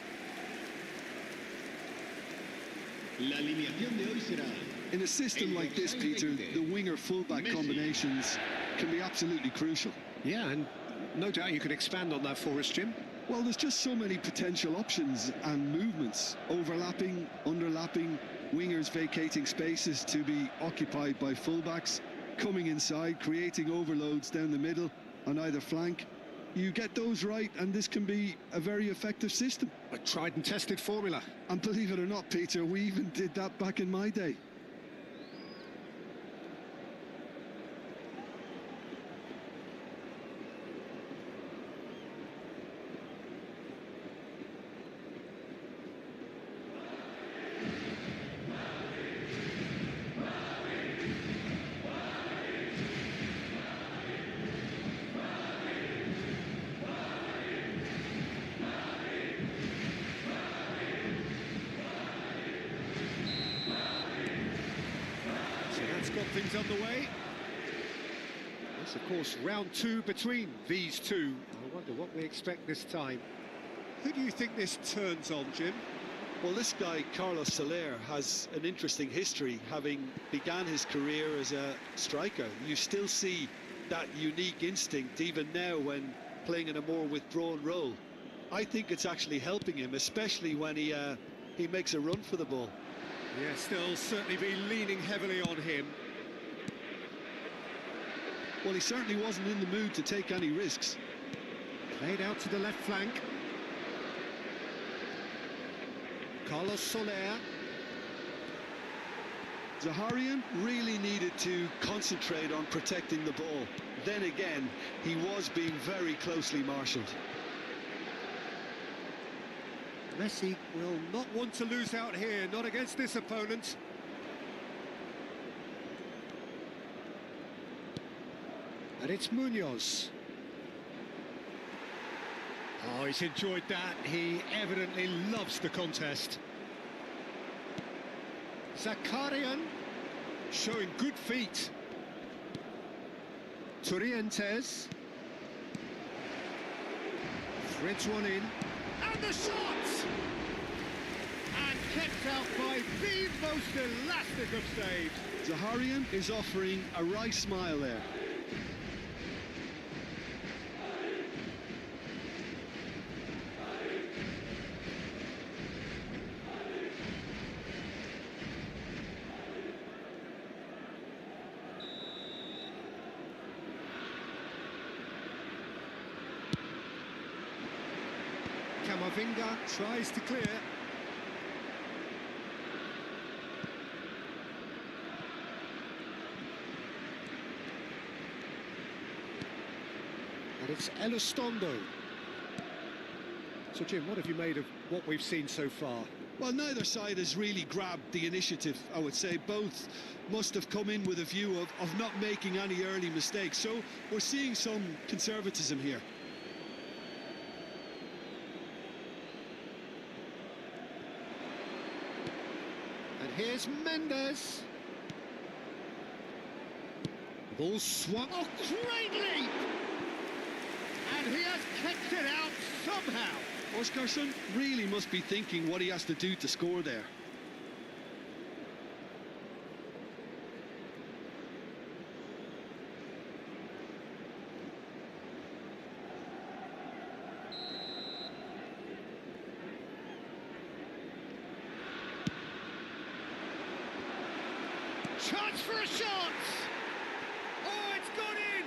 La alineación de hoy será In a system like this, Peter, the winger-fullback combinations can be absolutely crucial. Yeah, and no doubt you can expand on that for us, Jim. Well, there's just so many potential options and movements. Overlapping, underlapping, wingers vacating spaces to be occupied by fullbacks, coming inside, creating overloads down the middle on either flank. You get those right, and this can be a very effective system. A tried and tested formula. And believe it or not, Peter, we even did that back in my day. Got things underway. It's of course round 2 between these two. I wonder what we expect this time. Who do you think this turns on, Jim? Well, this guy, Carlos Soler, has an interesting history, having began his career as a striker. You still see that unique instinct even now when playing in a more withdrawn role. I think it's actually helping him, especially when he makes a run for the ball. Yeah, still certainly be leaning heavily on him. Well, he certainly wasn't in the mood to take any risks. Played out to the left flank. Carlos Soler. Zaharian really needed to concentrate on protecting the ball. then again, he was being very closely marshalled. Messi will not want to lose out here, not against this opponent. And it's Munoz. Oh, he's enjoyed that. He evidently loves the contest. Zakarian showing good feet. Torrientes. Threads one in. And the shot! And kept out by the most elastic of saves. Zaharian is offering a wry smile there. Camavinga tries to clear. And it's Elizondo. So, Jim, what have you made of what we've seen so far? Well, neither side has really grabbed the initiative, I would say. Both must have come in with a view of not making any early mistakes. So we're seeing some conservatism here. And here's Mendes. Ball swung. Oh, great leap! And he has kept it out somehow. Oskarsson really must be thinking what he has to do to score there. Chance for a shot! Oh, it's gone in!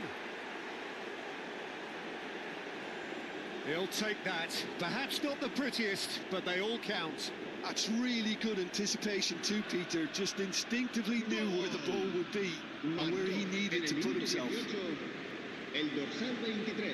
He'll take that. Perhaps not the prettiest, but they all count. That's really good anticipation too, Peter. Just instinctively knew where the ball would be and where he needed to put himself. El dorsal 23.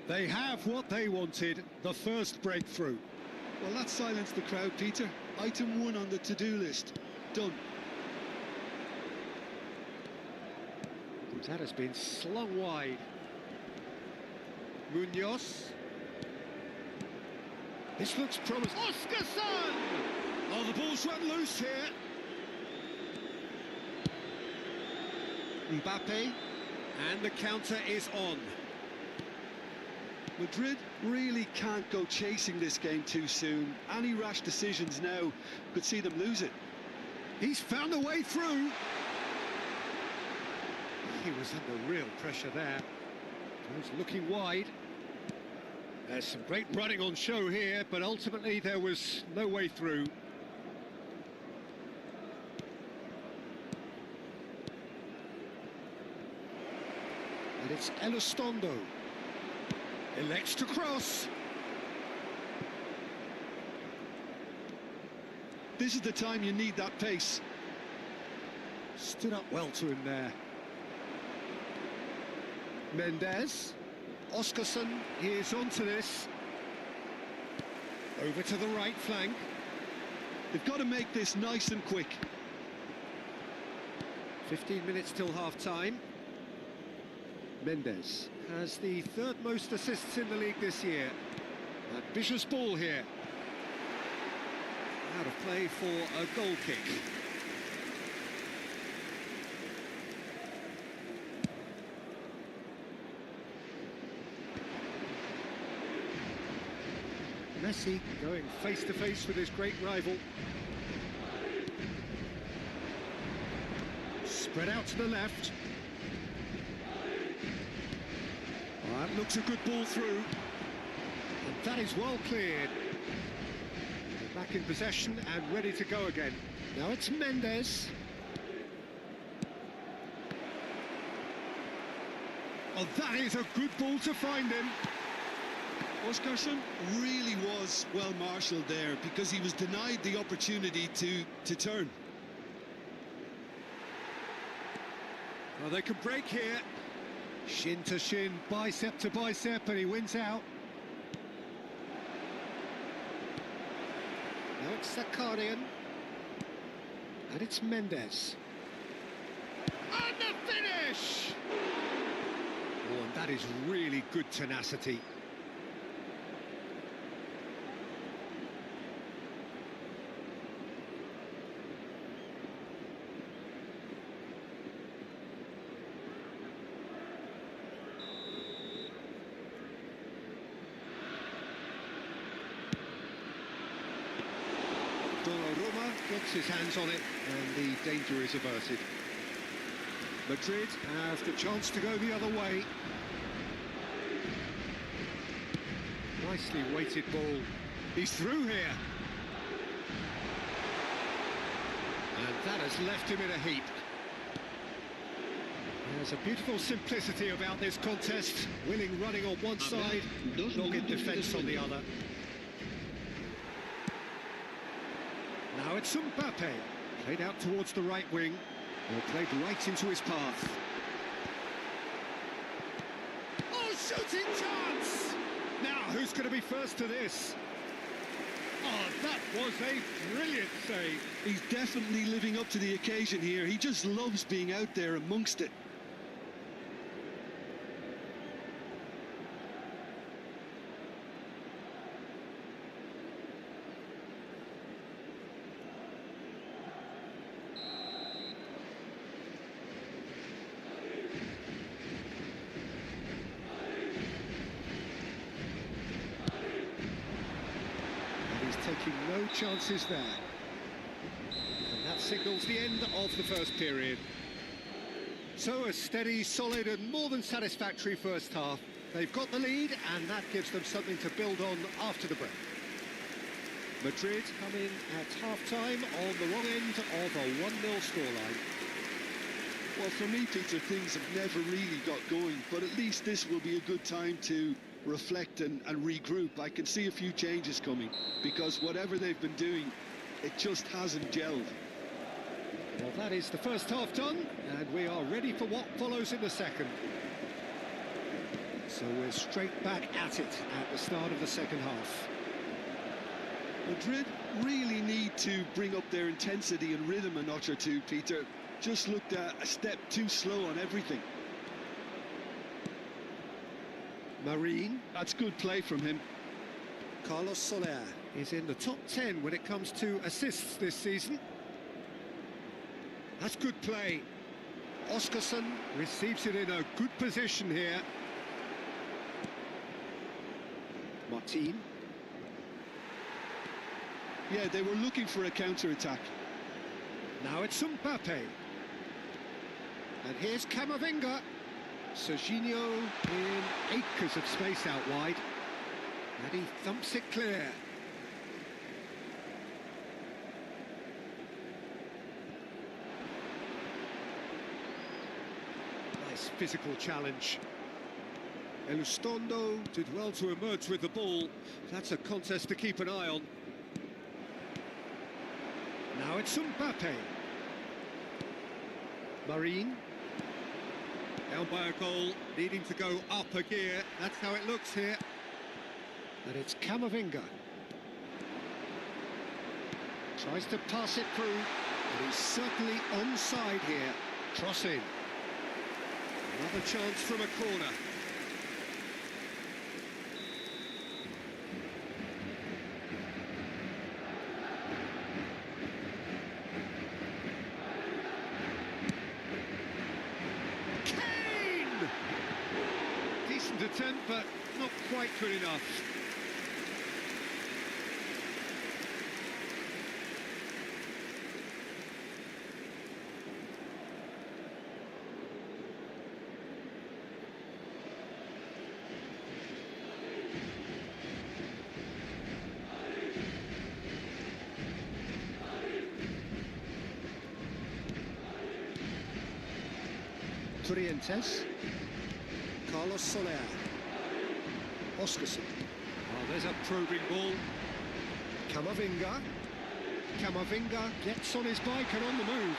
They have what they wanted, the first breakthrough. Well, that silenced the crowd, Peter. Item 1 on the to-do list. Done. That has been slung wide. Munoz. This looks promising. Oskarsson! Oh, the ball's run loose here. Mbappe. And the counter is on. Madrid really can't go chasing this game too soon. Any rash decisions now could see them lose it. He's found a way through. He was under real pressure there. He was looking wide. There's some great running on show here, but ultimately there was no way through. And it's Elizondo. Elects to cross. This is the time you need that pace. Stood up well to him there. Mendes. Oskarsson, he is onto this. Over to the right flank. They've got to make this nice and quick. 15 minutes till half-time. Mendes has the third most assists in the league this year. Ambitious ball here. Out of play for a goal kick. Messi going face-to-face with his great rival. Spread out to the left. Well, that looks a good ball through. And that is well cleared. They're back in possession and ready to go again. Now it's Mendes. Oh, that is a good ball to find him. Oskarsson really was well marshalled there because he was denied the opportunity to turn. Well, they can break here. Shin to shin, bicep to bicep, and he wins out. Now it's Zakarian. And it's Mendes. And the finish! Oh, and that is really good tenacity. Donnarumma gets his hands on it, and the danger is averted. Madrid have the chance to go the other way. Nicely weighted ball. He's through here. And that has left him in a heap. There's a beautiful simplicity about this contest. Willing running on one side, dogged defence on the other. Now it's Mbappe, played out towards the right wing, or played right into his path. Oh, shooting chance! Now, who's going to be first to this? Oh, that was a brilliant save. He's definitely living up to the occasion here. He just loves being out there amongst it. Taking no chances there. And that signals the end of the first period. So a steady, solid and more than satisfactory first half. They've got the lead and that gives them something to build on after the break. Madrid come in at half-time on the wrong end of a 1-0 scoreline. Well, for me, Peter, things have never really got going, but at least this will be a good time to reflect and regroup. I can see a few changes coming because whatever they've been doing, it just hasn't gelled. Well, that is the first half done, and we are ready for what follows in the second. So we're straight back at it at the start of the second half. Madrid really need to bring up their intensity and rhythm a notch or two, Peter. Just looked a step too slow on everything. Marine. That's good play from him. Carlos Soler is in the top 10 when it comes to assists this season. That's good play. Oskarsson receives it in a good position here. Martin. Yeah, they were looking for a counter-attack. Now it's Mbappe. And here's Camavinga. Serginho in acres of space out wide. And he thumps it clear. Nice physical challenge. Elizondo did well to emerge with the ball. That's a contest to keep an eye on. Now it's Mbappe. Marine. Down by a goal, needing to go up a gear. That's how it looks here. And it's Camavinga. Tries to pass it through, but he's certainly onside here. Cross in. Another chance from a corner. Decent attempt, but not quite good enough. Trientes. Carlos Soler. Oscarson. Oh, there's a probing ball. Camavinga. Camavinga gets on his bike and on the move.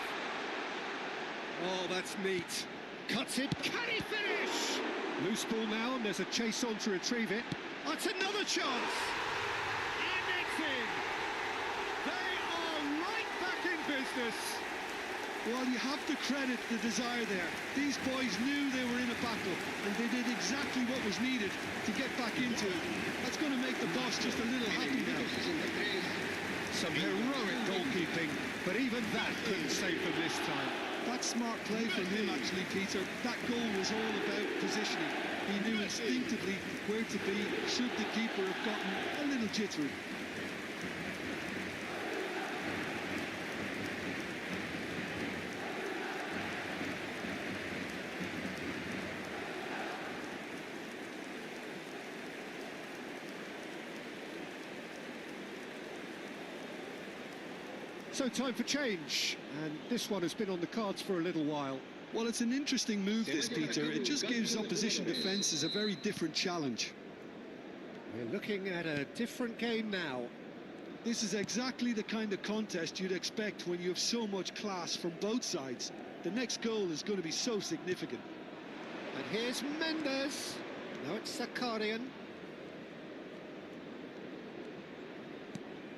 Oh, that's neat. Cuts it. Can he finish? Loose ball now, and there's a chase on to retrieve it. That's another chance. And it's in. They are right back in business. Well, you have to credit the desire there. These boys knew they were in a battle, and they did exactly what was needed to get back into it. That's going to make the boss just a little happy now. Some heroic goalkeeping, but even that couldn't save them this time. That's smart play from him, actually, Peter. That goal was all about positioning. He knew instinctively where to be should the keeper have gotten a little jittery. So time for change, and this one has been on the cards for a little while. Well, it's an interesting move, this, Peter. It just gives opposition defences a very different challenge. We're looking at a different game now. This is exactly the kind of contest you'd expect when you have so much class from both sides. The next goal is going to be so significant. And here's Mendes. Now it's Zakarian.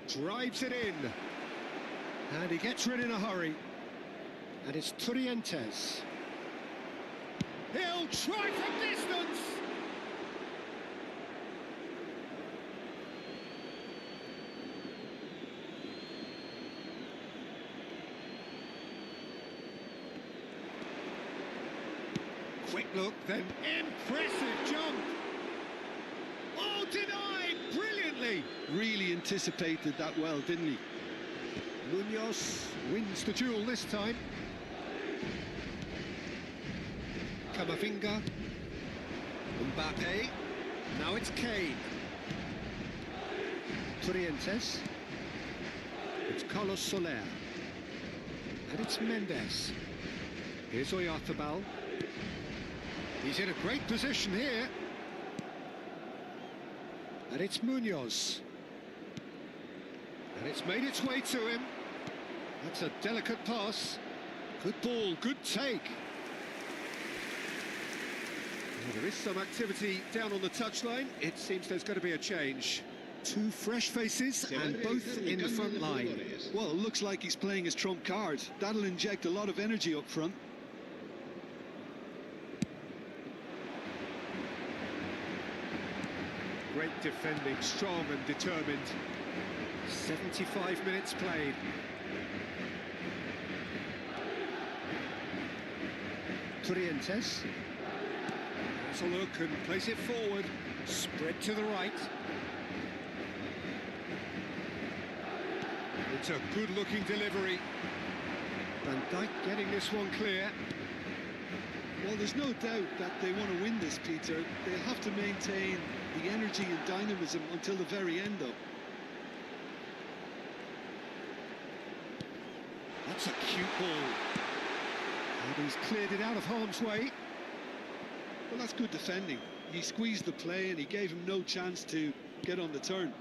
Drives it in. And he gets rid in a hurry. And it's Trientes. He'll try from distance. Quick look, then impressive jump. Oh, denied brilliantly. Really anticipated that well, didn't he? Munoz wins the duel this time. Camavinga. Mbappe. Now it's Kane. Trientes. It's Carlos Soler. And it's Mendes. Here's Oyarzabal. He's in a great position here. And it's Munoz. And it's made its way to him. That's a delicate pass. Good ball, good take. Well, there is some activity down on the touchline. It seems there's going to be a change. Two fresh faces and both in the front line. Well, it looks like he's playing his trump card. That'll inject a lot of energy up front. Great defending, strong and determined. 75 minutes played. Trientes. Has a look and plays it forward. Spread to the right. It's a good-looking delivery. Van Dijk getting this one clear. Well, there's no doubt that they want to win this, Peter. They'll have to maintain the energy and dynamism until the very end, though. That's a cute ball. And he's cleared it out of harm's way. Well, that's good defending. He squeezed the play and he gave him no chance to get on the turn.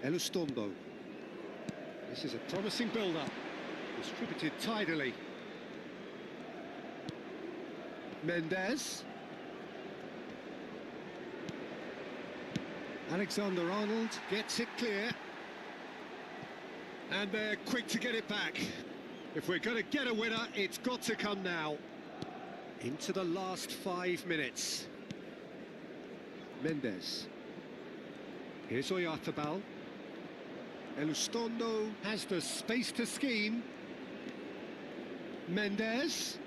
Elizondo. This is a promising build-up. Distributed tidily. Mendes. Alexander-Arnold gets it clear. And they're quick to get it back. If we're going to get a winner, it's got to come now. Into the last 5 minutes. Mendes. Here's Oyarzabal. Elizondo has the space to scheme. Mendes.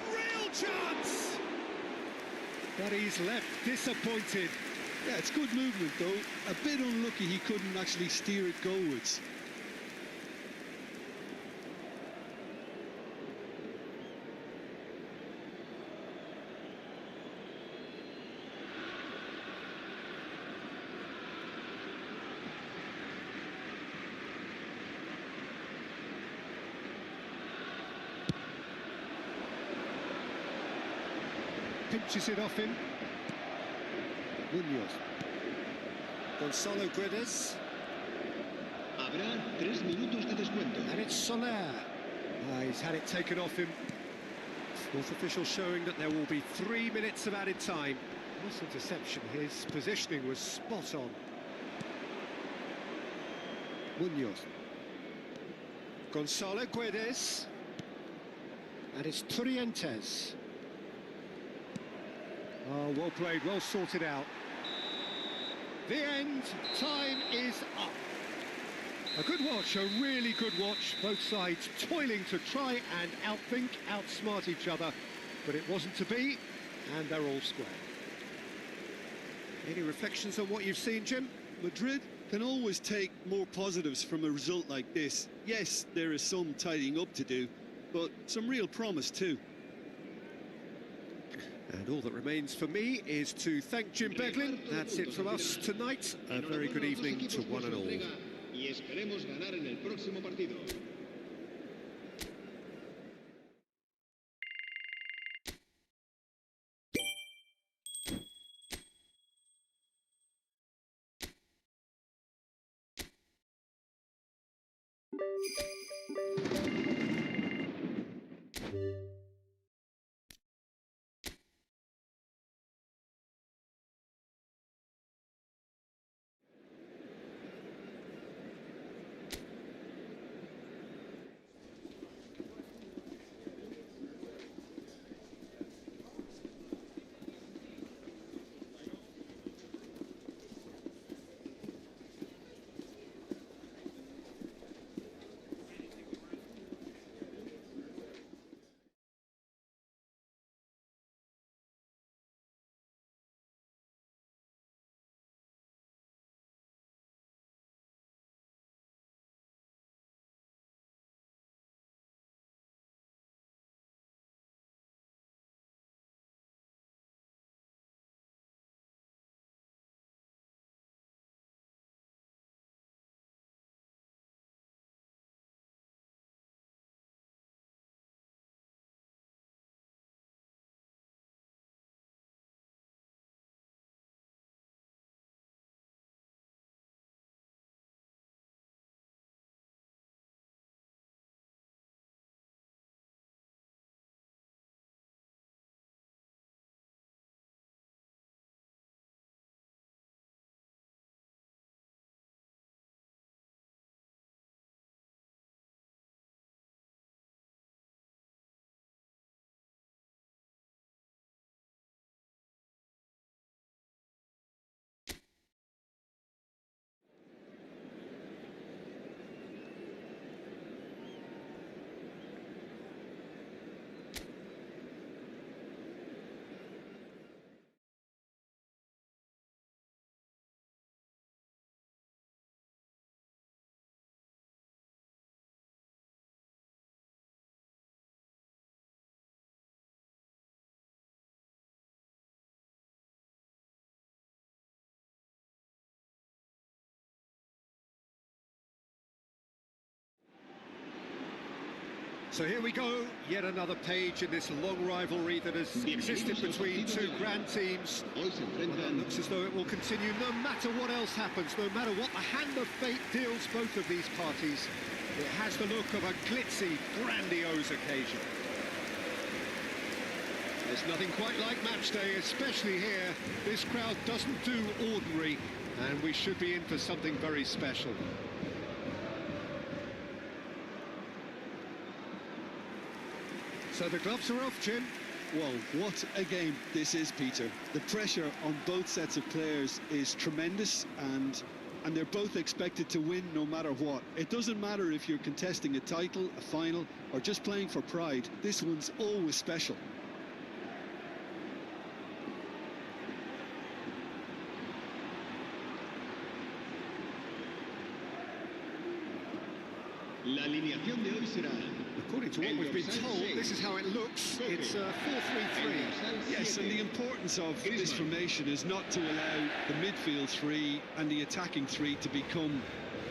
Real chance! But he's left disappointed. Yeah, it's good movement, though. A bit unlucky he couldn't actually steer it goalwards. pinches it off him. Munoz. Gonzalo Guedes. Habrá 3 minutos de descuento. And it's Soler. He's had it taken off him. Fourth official showing that there will be 3 minutes of added time. This interception, his positioning was spot on. Munoz. Gonzalo Guedes. And it's Turientes. Oh, well played, well sorted out. The end, time is up. A good watch, a really good watch. Both sides toiling to try and outthink, outsmart each other. But it wasn't to be, and they're all square. Any reflections on what you've seen, Jim? Madrid can always take more positives from a result like this. Yes, there is some tidying up to do, but some real promise too. And all that remains for me is to thank Jim Beglin. That's it from us tonight. A very good evening to one and all. Y esperemos ganar en el próximo partido. So here we go, yet another page in this long rivalry that has existed between two grand teams. Hoy se Well, it enfrentan looks as though it will continue no matter what else happens, no matter what the hand of fate deals both of these parties. It has the look of a glitzy, grandiose occasion. There's nothing quite like match day, especially here. This crowd doesn't do ordinary, and we should be in for something very special. So the gloves are off, Jim. Well, what a game this is, Peter. The pressure on both sets of players is tremendous, and they're both expected to win no matter what. It doesn't matter if you're contesting a title, a final, or just playing for pride. This one's always special. la alineación de hoy será. According to what we've been told, this is how it looks. It's 4-3-3. Yes, and the importance of this formation is not to allow the midfield three and the attacking three to become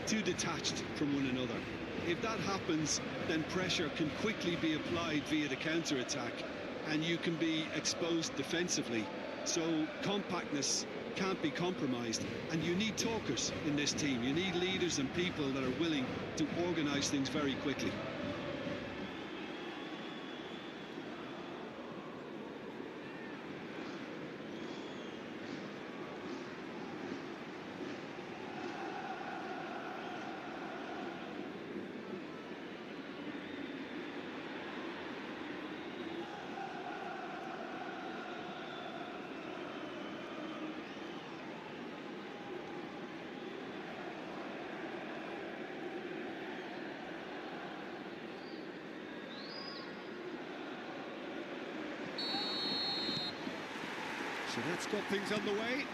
too detached from one another. If that happens, then pressure can quickly be applied via the counter-attack. and you can be exposed defensively. So compactness can't be compromised, and you need talkers in this team. You need leaders and people that are willing to organise things very quickly. So that's got things underway.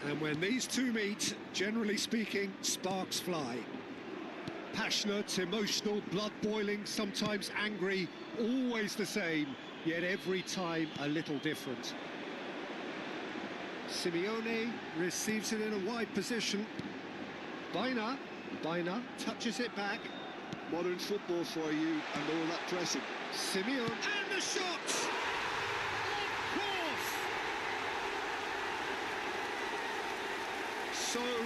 And when these two meet, generally speaking, sparks fly. Passionate, emotional, blood-boiling, sometimes angry, always the same, yet every time a little different. Simeone receives it in a wide position. Baina touches it back. Modern football for you and all that pressing. Simeone, and the shot!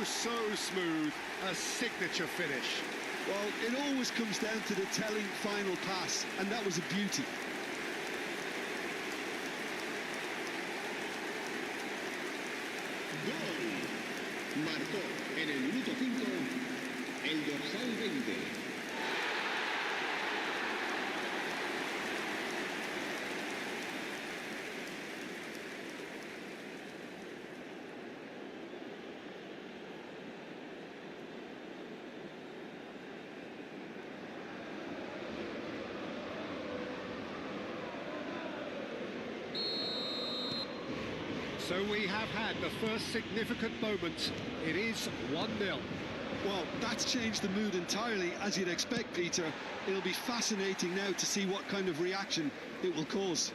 So smooth, a signature finish. Well, it always comes down to the telling final pass, and that was a beauty. Gol. Marcó en el minuto 5 el dorsal 20. So we have had the first significant moment. It is 1-0. Well, that's changed the mood entirely, as you'd expect, Peter. It'll be fascinating now to see what kind of reaction it will cause.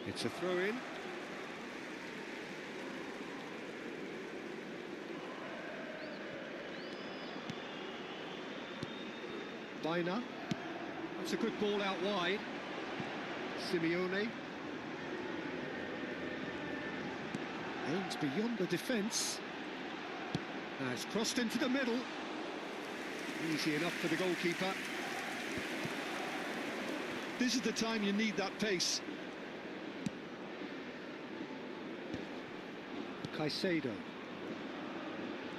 It's a throw-in. Baina. That's a good ball out wide. Simeone. Aims beyond the defence. Now it's crossed into the middle. Easy enough for the goalkeeper. This is the time you need that pace. Caicedo.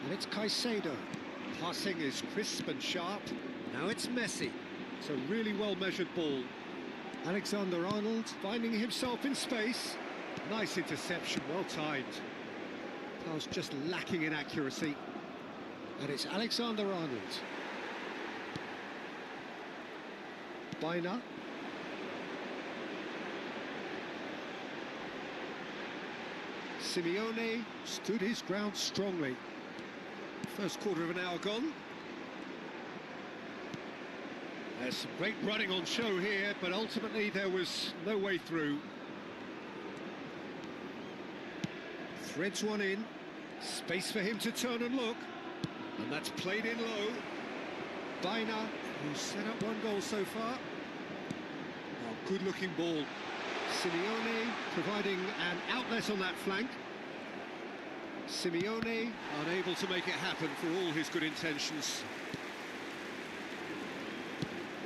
And it's Caicedo. Passing is crisp and sharp. Now it's Messi. It's a really well-measured ball. Alexander-Arnold finding himself in space. Nice interception, well timed. Pass just lacking in accuracy. And it's Alexander-Arnold. Baina. Simeone stood his ground strongly. First quarter of an hour gone. There's some great running on show here, but ultimately there was no way through. Threads one in. Space for him to turn and look. And that's played in low. Baina, who's set up one goal so far. Oh, good-looking ball. Simeone providing an outlet on that flank. Simeone unable to make it happen for all his good intentions.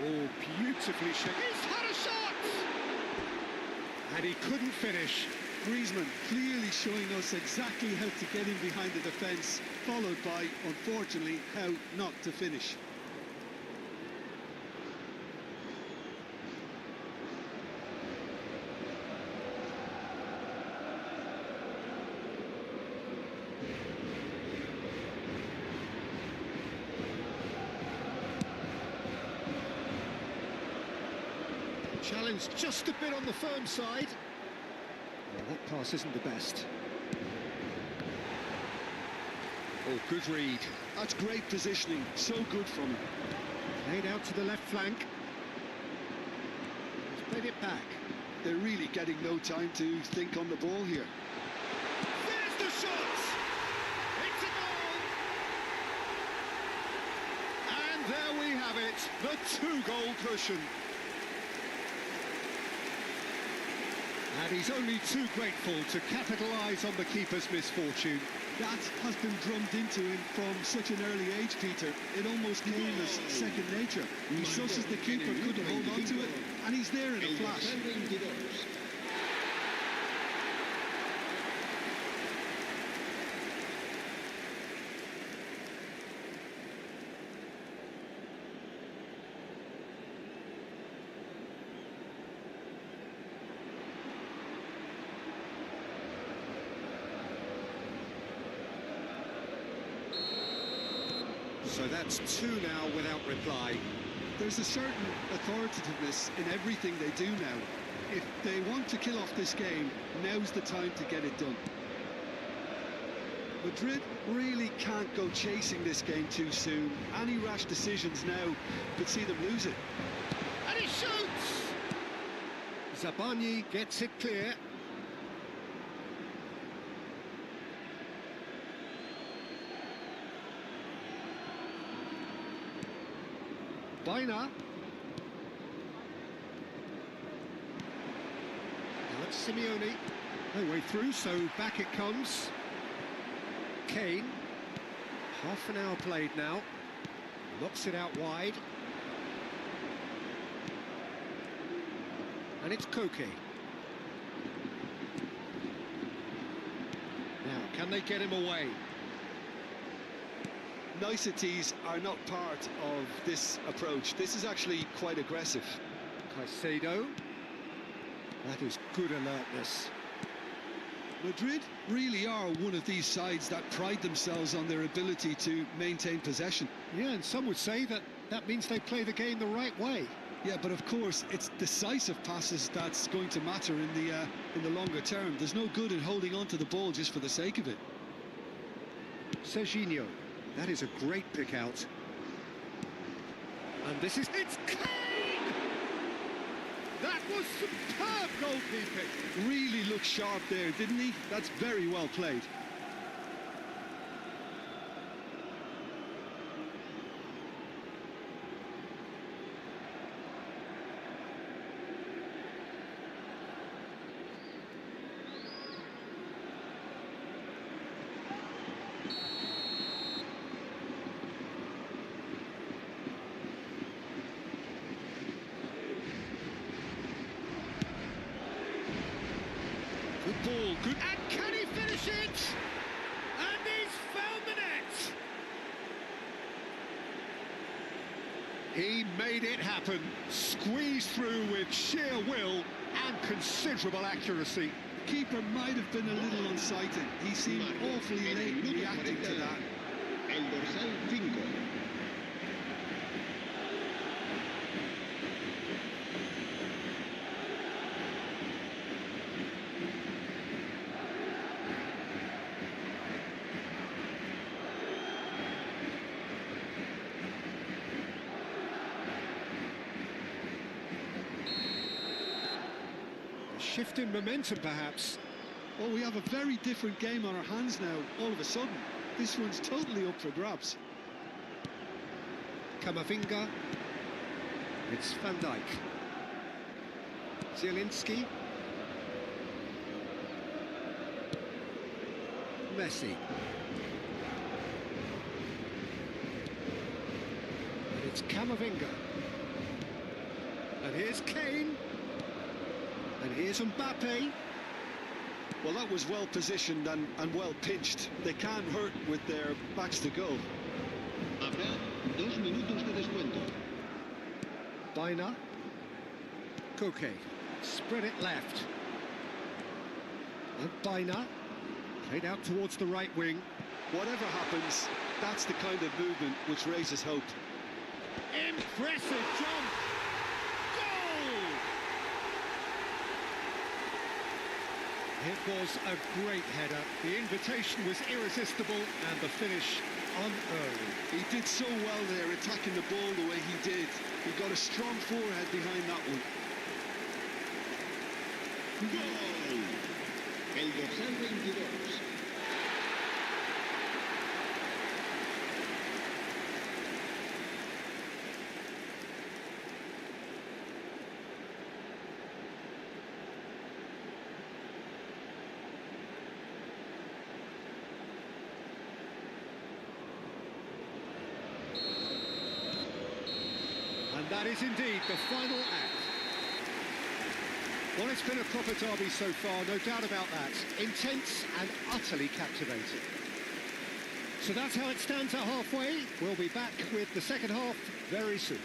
Oh, beautifully shaped. He's had a shot! And he couldn't finish. Griezmann clearly showing us exactly how to get in behind the defence, followed by, unfortunately, how not to finish. Challenge just a bit on the firm side. Well, that pass isn't the best. Oh, good read. That's great positioning, so good from him. Played out to the left flank. He's played it back. They're really getting no time to think on the ball here. There's the shot! It's a goal! There we have it, the two-goal cushion. And he's only too grateful to capitalise on the keeper's misfortune. That has been drummed into him from such an early age, Peter. It almost came as second nature. He susses the keeper, couldn't hold on to it, and he's there in a flash. So that's two now without reply. There's a certain authoritativeness in everything they do now. If they want to kill off this game, now's the time to get it done. Madrid really can't go chasing this game too soon. Any rash decisions now could see them lose it. And he shoots! Zabarnyi gets it clear. Baina. Now it's Simeone. No way through, so back it comes. Kane. Half an hour played now. Knocks it out wide. And it's Koke. Now, can they get him away? Niceties are not part of this approach. This is actually quite aggressive. Caicedo. That is good alertness. Madrid really are one of these sides that pride themselves on their ability to maintain possession. Yeah, and some would say that that means they play the game the right way. Yeah, but of course, it's decisive passes that's going to matter in the longer term. There's no good in holding on to the ball just for the sake of it. Serginho. That is a great pick out. And this is... It's Kane! That was superb goalkeeping. Really looked sharp there, didn't he? That's very well played. Good ball, good... And can he finish it? And he's found the net! He made it happen. Squeezed through with sheer will and considerable accuracy. Keeper might have been a little unsighted. He seemed awfully late reacting to that. El dorsal 5. Shift in momentum, perhaps. Well, we have a very different game on our hands now, all of a sudden. This one's totally up for grabs. Camavinga. It's Van Dijk. Zielinski. Messi. And it's Camavinga. And here's Kane. And here's Mbappe. Well, that was well positioned and well pitched. They can't hurt with their backs to goal. Habrá 2 minutos de descuento. Baina. Koke. Spread it left. And Baina. Played out towards the right wing. Whatever happens, that's the kind of movement which raises hope. Impressive jump. Goal! It was a great header. The invitation was irresistible and the finish unearned. He did so well there, attacking the ball the way he did. He got a strong forehead behind that one. ¡Gol! El dorsal 22. And that is indeed the final act. Well, it's been a proper derby so far, no doubt about that. Intense and utterly captivating. So that's how it stands at halfway. We'll be back with the second half very soon.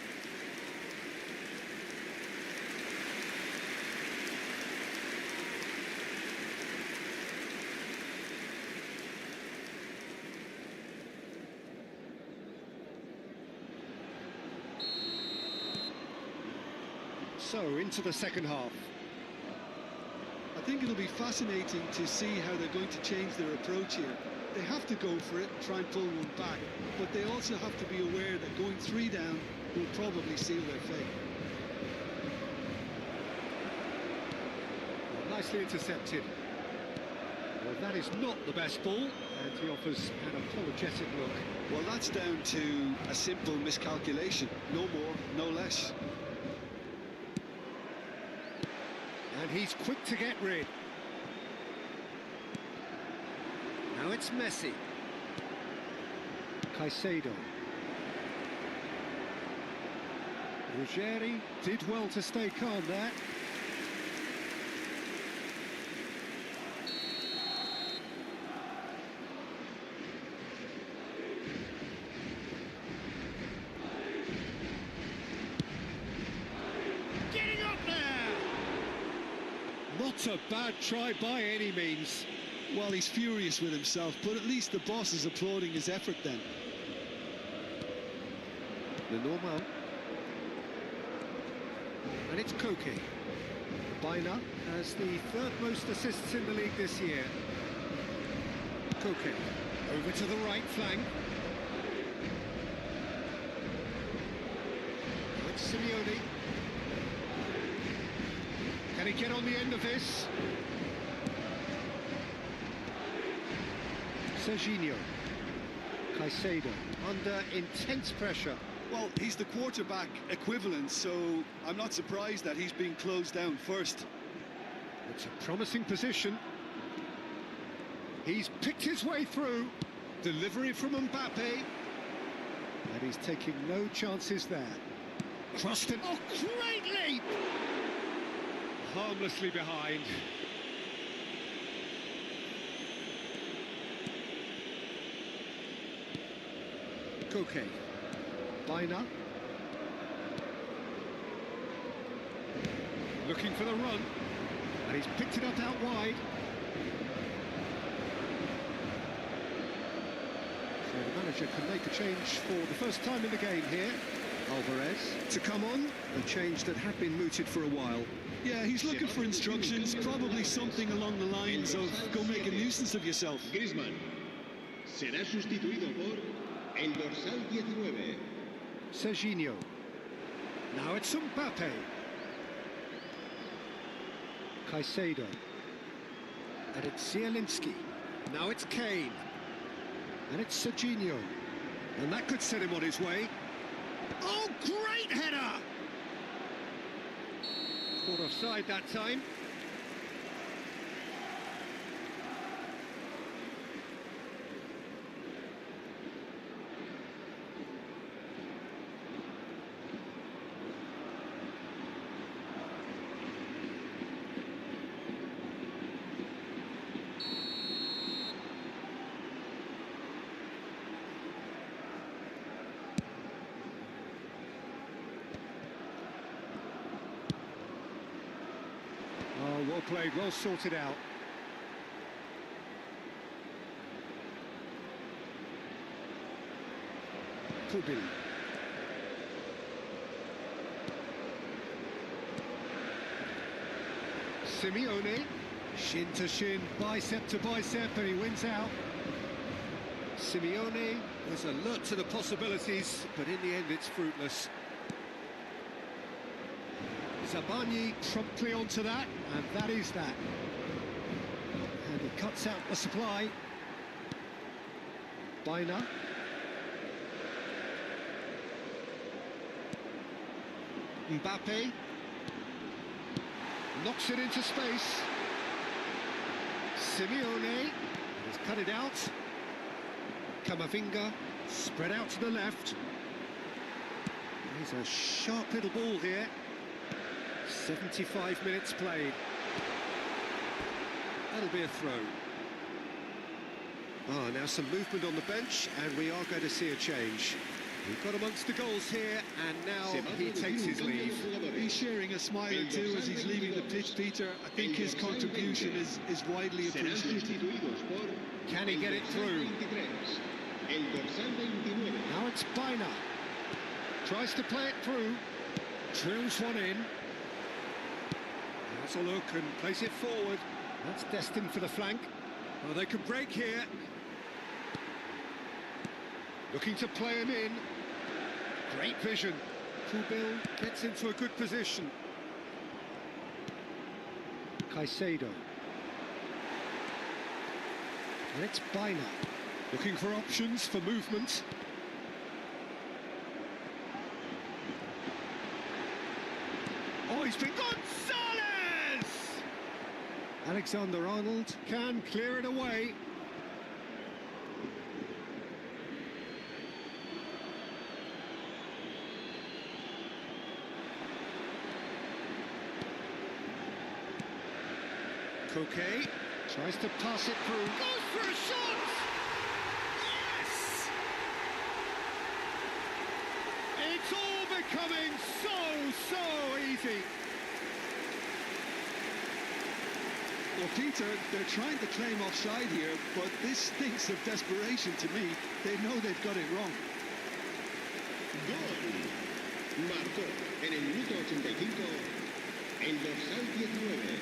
So, into the second half. I think it'll be fascinating to see how they're going to change their approach here. They have to go for it and try and pull one back, but they also have to be aware that going 3 down will probably seal their fate. Well, nicely intercepted. Well, that is not the best ball, and he offers an apologetic look. Well, that's down to a simple miscalculation. No more, no less. And he's quick to get rid. Now it's Messi. Caicedo. Ruggeri did well to stay calm there. Getting up there! Not a bad try by any means. Well, he's furious with himself, but at least the boss is applauding his effort then. Lenormand. And it's Koke. Baina has the 3rd most assists in the league this year. Koke over to the right flank. Now it's Simeone. Can he get on the end of this? Serginho. Caicedo under intense pressure. Well, he's the quarterback equivalent, so I'm not surprised that he's being closed down first. It's a promising position. He's picked his way through. Delivery from Mbappe. And he's taking no chances there. Crossed it. Oh, great leap! Harmlessly behind. Koke. Baina. Looking for the run. And he's picked it up out wide. So the manager can make a change for the first time in the game here. Alvarez to come on. A change that had been mooted for a while. Yeah, he's looking for instructions, probably something along the lines of go make a nuisance of yourself. Griezmann será sustituido por el dorsal 19. Serginho. Now it's Mbappe. Caicedo. And it's Zielinski. Now it's Kane. And it's Serginho. And that could set him on his way. Oh, great header! Caught offside that time. Oh, well played, well sorted out. Pubil. Simeone. Shin to shin, bicep to bicep, and he wins out. Simeone was alert to the possibilities, but in the end it's fruitless. Zabarnyi promptly onto that, and that is that. And he cuts out the supply. Baina. Mbappe. Knocks it into space. Simeone has cut it out. Camavinga spread out to the left. He's a sharp little ball here. 75 minutes played. That'll be a throw. Now some movement on the bench, and we are going to see a change. We've got amongst the goals here, and now he takes his leave. He's sharing a smile or two as he's leaving the pitch, Peter. I think his contribution is widely appreciated. Can he get it through? Now it's Baina. Tries to play it through. Drills one in. Has a look and plays it forward. That's destined for the flank. Oh, they could break here. Looking to play him in. Great vision. Kubil gets into a good position. Caicedo. And it's Baina. Looking for options for movement. Oh, he's been Gonzalez! Alexander-Arnold can clear it away. Koke tries to pass it through. Goes for a shot! Yes! It's all becoming so easy. Well, Peter, they're trying to claim offside here, but this stinks of desperation to me. They know they've got it wrong. Gol. Marcó en el minuto 85 el dorsal 19.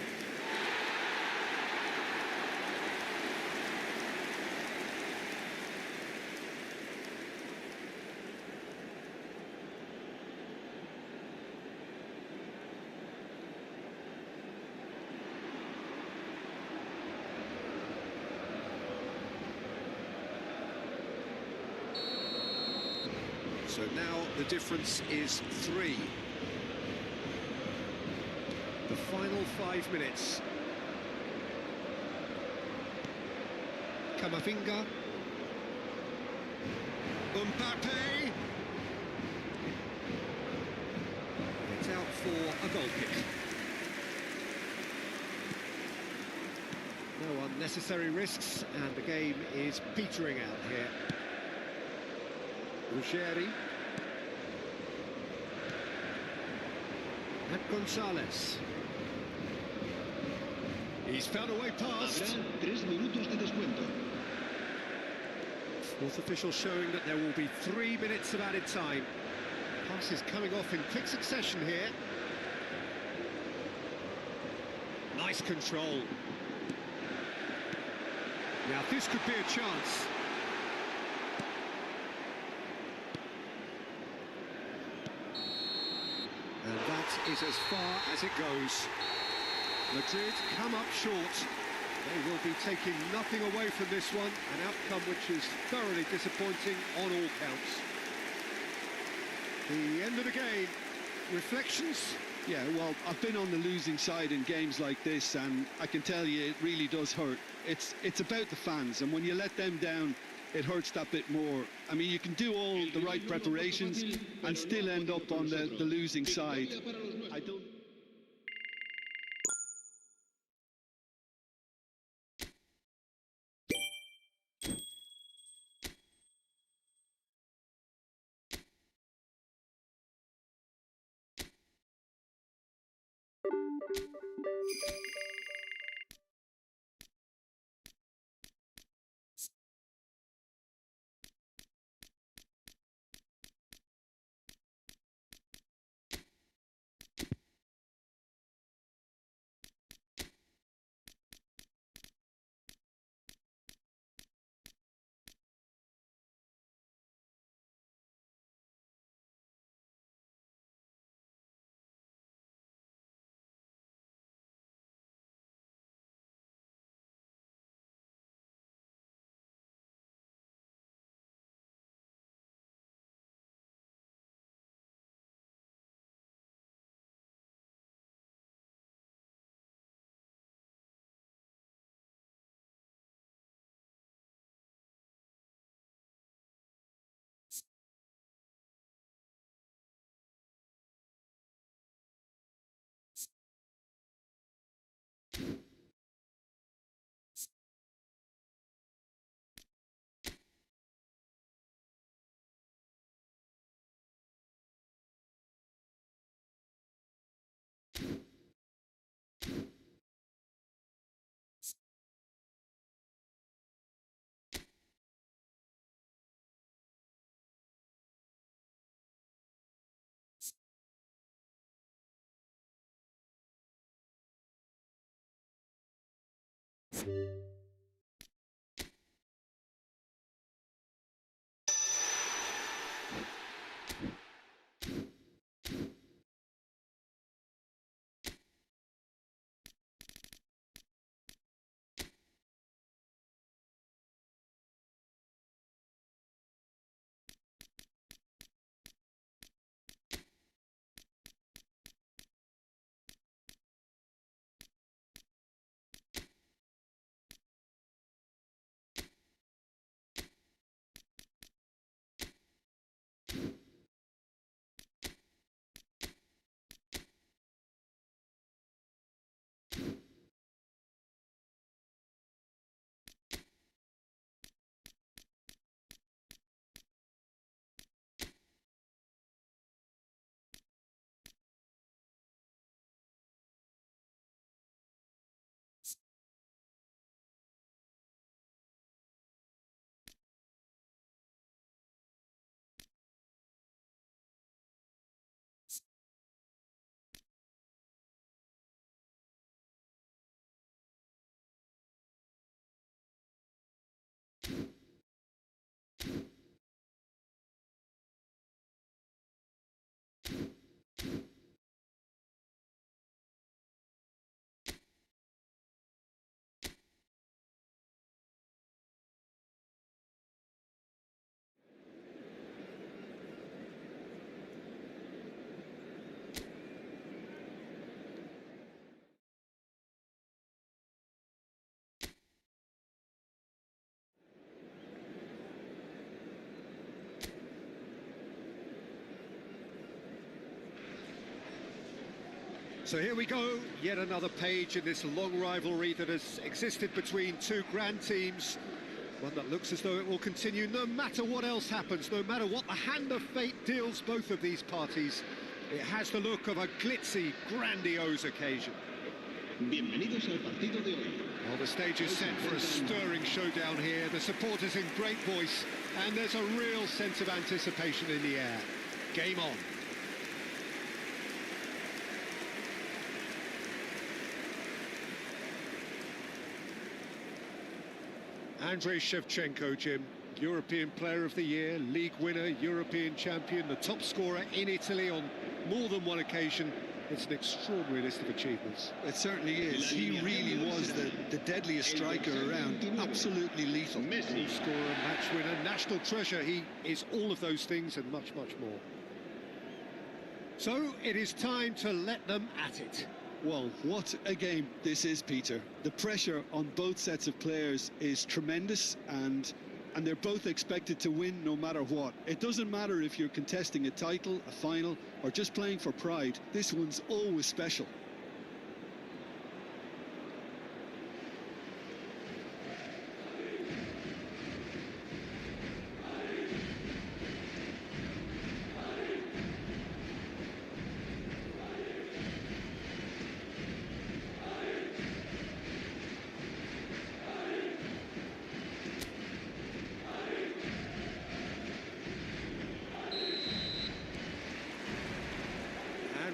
So now the difference is 3. The final 5 minutes. Camavinga. Mbappe. It's out for a goal kick. No unnecessary risks, and the game is petering out here. Ruggeri. And Gonzalez. He's found a way past. Habrá 3 minutos de descuento. Fourth official showing that there will be 3 minutes of added time. Passes coming off in quick succession here. Nice control. Now this could be a chance. And that is as far as it goes. Madrid come up short. They will be taking nothing away from this one, an outcome which is thoroughly disappointing on all counts. The end of the game. Reflections? Yeah, well, I've been on the losing side in games like this, and I can tell you it really does hurt. It's about the fans, and when you let them down, it hurts that bit more. I mean, you can do all the right preparations and still end up on the losing side. I don't... So here we go, yet another page in this long rivalry that has existed between two grand teams. One that looks as though it will continue no matter what else happens, no matter what the hand of fate deals both of these parties. It has the look of a glitzy, grandiose occasion. Bienvenidos al partido de hoy. Well, the stage is set for a stirring showdown here. The supporters in great voice, and there's a real sense of anticipation in the air. Game on. Andrei Shevchenko, Jim, European Player of the Year, League winner, European champion, the top scorer in Italy on more than one occasion. It's an extraordinary list of achievements. It certainly is. He really was the deadliest striker around, absolutely lethal. Goal scorer, match winner, national treasure. He is all of those things and much, much more. So it is time to let them at it. Well, what a game this is, Peter. The pressure on both sets of players is tremendous, and they're both expected to win no matter what. It doesn't matter if you're contesting a title, a final, or just playing for pride. This one's always special.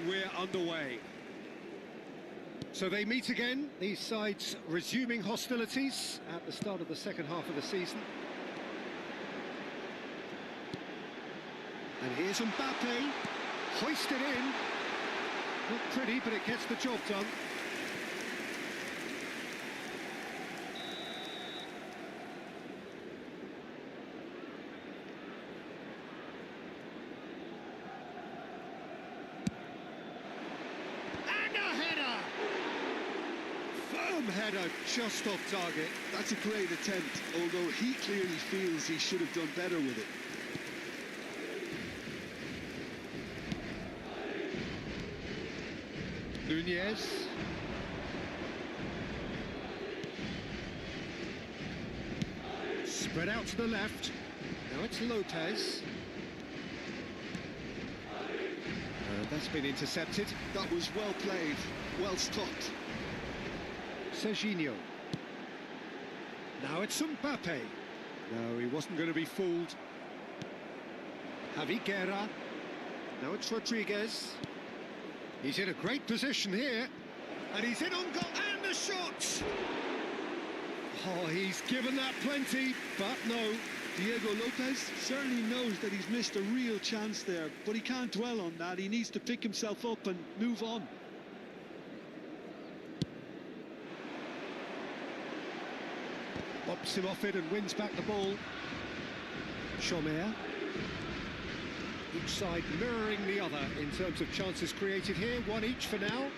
We're underway. So they meet again, these sides resuming hostilities at the start of the second half of the season. And here's Mbappe, hoisted in. Not pretty, but it gets the job done. Header just off target. That's a great attempt, although he clearly feels he should have done better with it. Nunez. Spread out to the left. Now it's Lopez. That's been intercepted. That was well played, well stopped. Serginho. Now it's Mbappe. No, he wasn't going to be fooled. Javi Guerra. Now it's Rodriguez. He's in a great position here. And he's in on goal. And the shot! Oh, he's given that plenty, but no. Diego Lopez certainly knows that he's missed a real chance there, but he can't dwell on that. He needs to pick himself up and move on. Bops him off it and wins back the ball. Chomer. Each side mirroring the other in terms of chances created here. One each for now.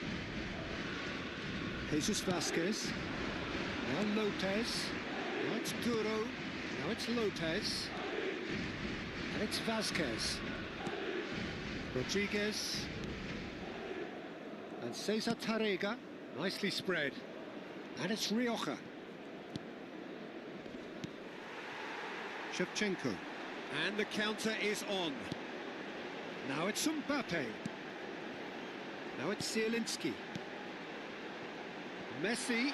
Jesus Vasquez. Now Lopez. Now it's Duro. Now it's Lopez. And it's Vasquez. Rodriguez. And Cesar Tarrega. Nicely spread. And it's Rioja. Shevchenko. And the counter is on. Now it's Mbappe. Now it's Zielinski. Messi.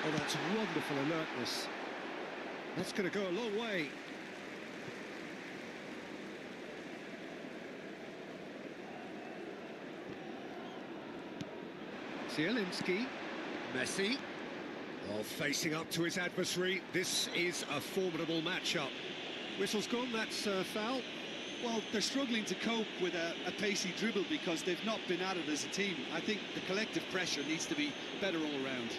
Oh, that's wonderful alertness. That's going to go a long way. Zielinski. Messi. Oh, facing up to his adversary. This is a formidable matchup. Whistle's gone, that's a foul. Well, they're struggling to cope with a pacey dribble because they've not been at it as a team. I think the collective pressure needs to be better all around.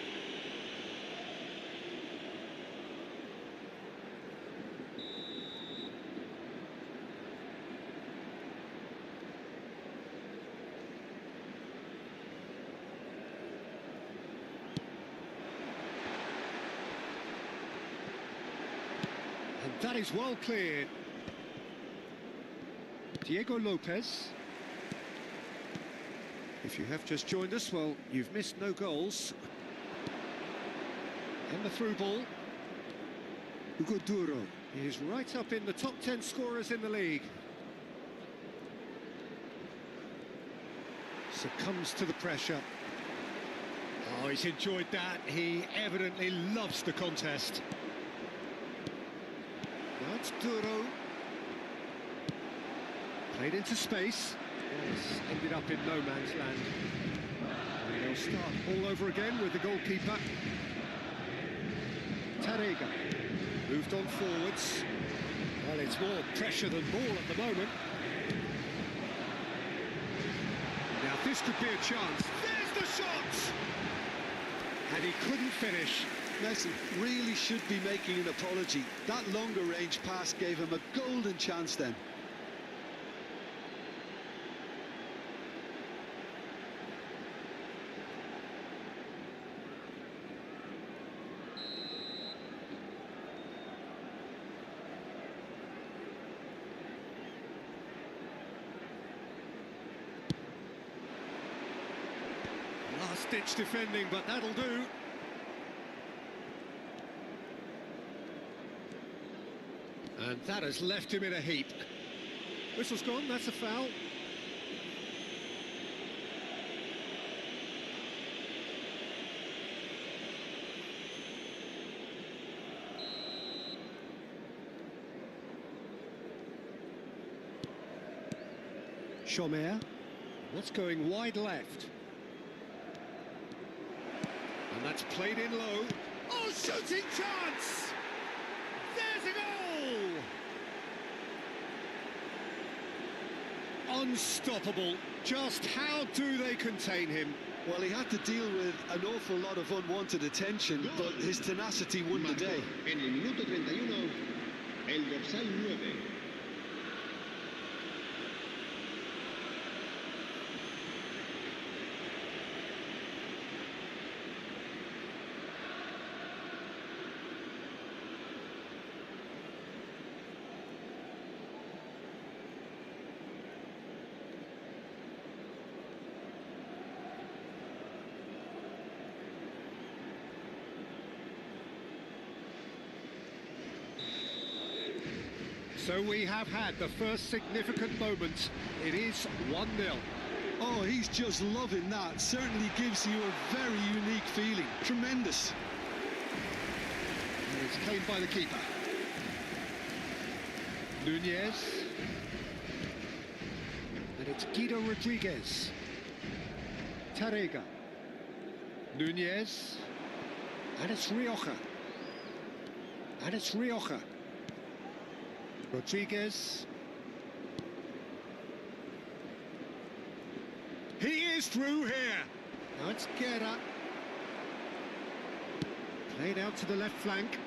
And that is well cleared. Diego Lopez. If you have just joined us, well, you've missed no goals. And the through ball. Hugo Duro. He is right up in the top 10 scorers in the league. Succumbs to the pressure. Oh, he's enjoyed that. He evidently loves the contest. That's Duro. Played into space. Yes, ended up in no man's land. And they'll start all over again with the goalkeeper. Tarrega. Moved on forwards. Well, it's more pressure than ball at the moment. Now this could be a chance. There's the shot! And he couldn't finish. Messi really should be making an apology. That longer range pass gave him a golden chance then. Last-ditch defending, but that'll do. And that has left him in a heap. Whistle's gone, that's a foul. Chomer. That's going wide left. And that's played in low. Oh, shooting chance! There's a goal! Unstoppable. Just how do they contain him? Well, he had to deal with an awful lot of unwanted attention, but his tenacity won the day. En el minuto 31, el dorsal 9. So we have had the first significant moment. It is 1-0. Oh, he's just loving that. Certainly gives you a very unique feeling. Tremendous. And it's claimed by the keeper. Nunez. And it's Guido Rodriguez. Tarrega. Nunez. And it's Rioja. And it's Rioja. Rodriguez. He is through here. Now it's Guerra. Played out to the left flank.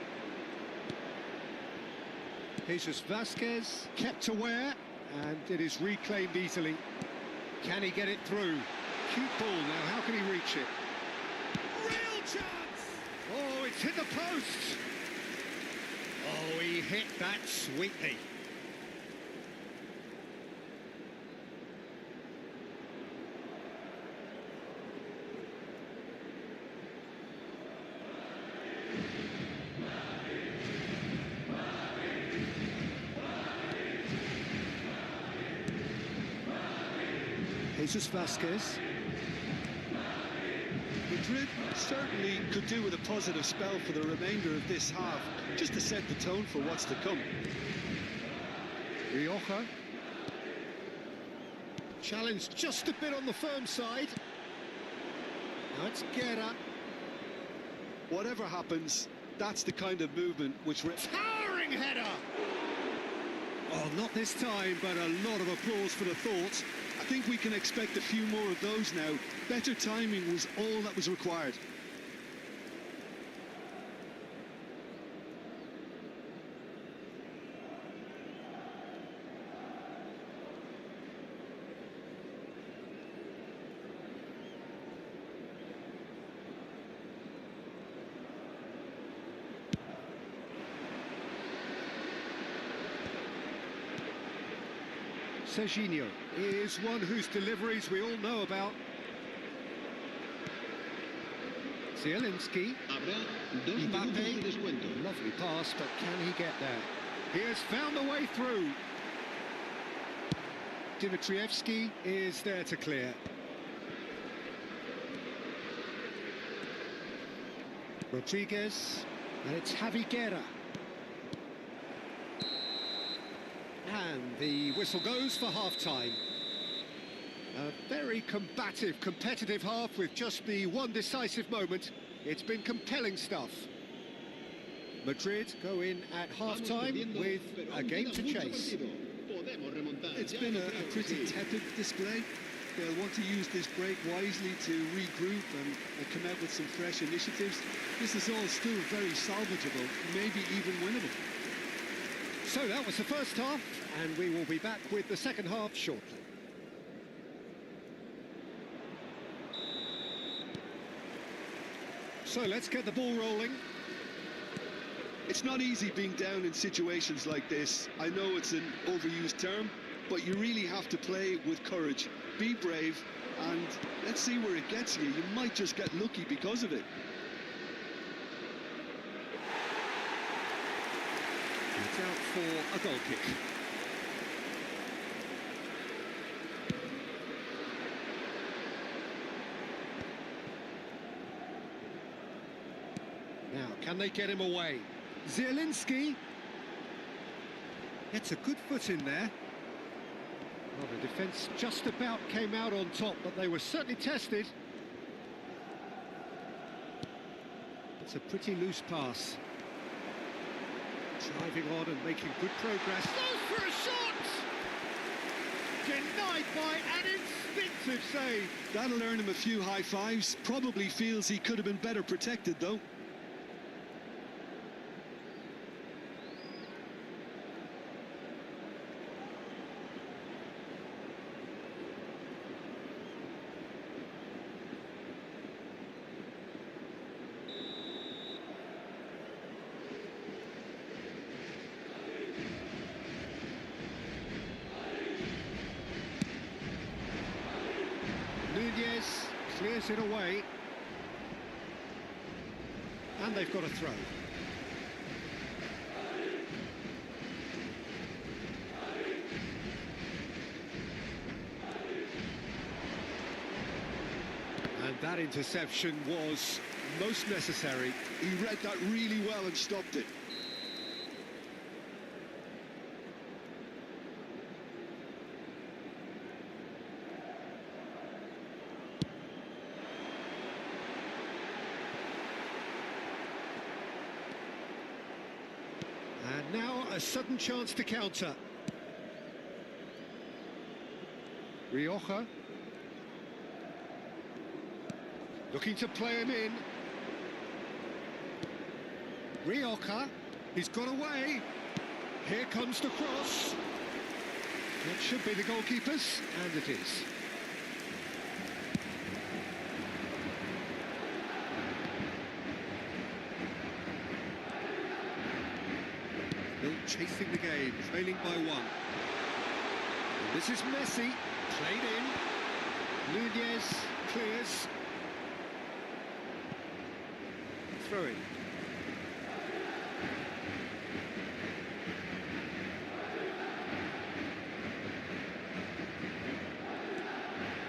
Jesus Vasquez kept aware, and it is reclaimed easily. Can he get it through? Cute ball now, how can he reach it? Real chance! Oh, it's hit the post! Oh, he hit that sweetly. Jesus Vasquez. Madrid certainly could do with a positive spell for the remainder of this half, just to set the tone for what's to come. Rioja. Challenged just a bit on the firm side. Now it's Guerra. Whatever happens, that's the kind of movement which... Towering header! Oh, not this time, but a lot of applause for the thought. I think we can expect a few more of those now. Better timing was all that was required. Serginho is one whose deliveries we all know about. Zielinski. Habrá 2 minutos de descuento. Lovely pass, but can he get there? He has found the way through. Dimitrievski is there to clear. Rodriguez, and it's Javi Guerra. And the whistle goes for half-time. A very combative, competitive half with just the one decisive moment. It's been compelling stuff. Madrid go in at half-time with a game to chase. It's been a pretty tepid display. They'll want to use this break wisely to regroup and come out with some fresh initiatives. This is all still very salvageable, maybe even winnable. So that was the first half, and we will be back with the second half shortly. So let's get the ball rolling. It's not easy being down in situations like this. I know it's an overused term, but you really have to play with courage. Be brave, and let's see where it gets you. You might just get lucky because of it. It's out for a goal kick. Now, can they get him away? Zielinski gets a good foot in there. Well, the defence just about came out on top, but they were certainly tested. It's a pretty loose pass. Driving on and making good progress. Goes for a shot! Denied by an instinctive save. That'll earn him a few high fives. Probably feels he could have been better protected, though. Nunez clears it away. And they've got a throw. And that interception was most necessary. He read that really well and stopped it. A sudden chance to counter. Rioja. Looking to play him in. Rioja. He's got away. Here comes the cross. It should be the goalkeeper's, and it is. Still chasing the game, trailing by one. And this is Messi, played in. Nunez clears. Throw in.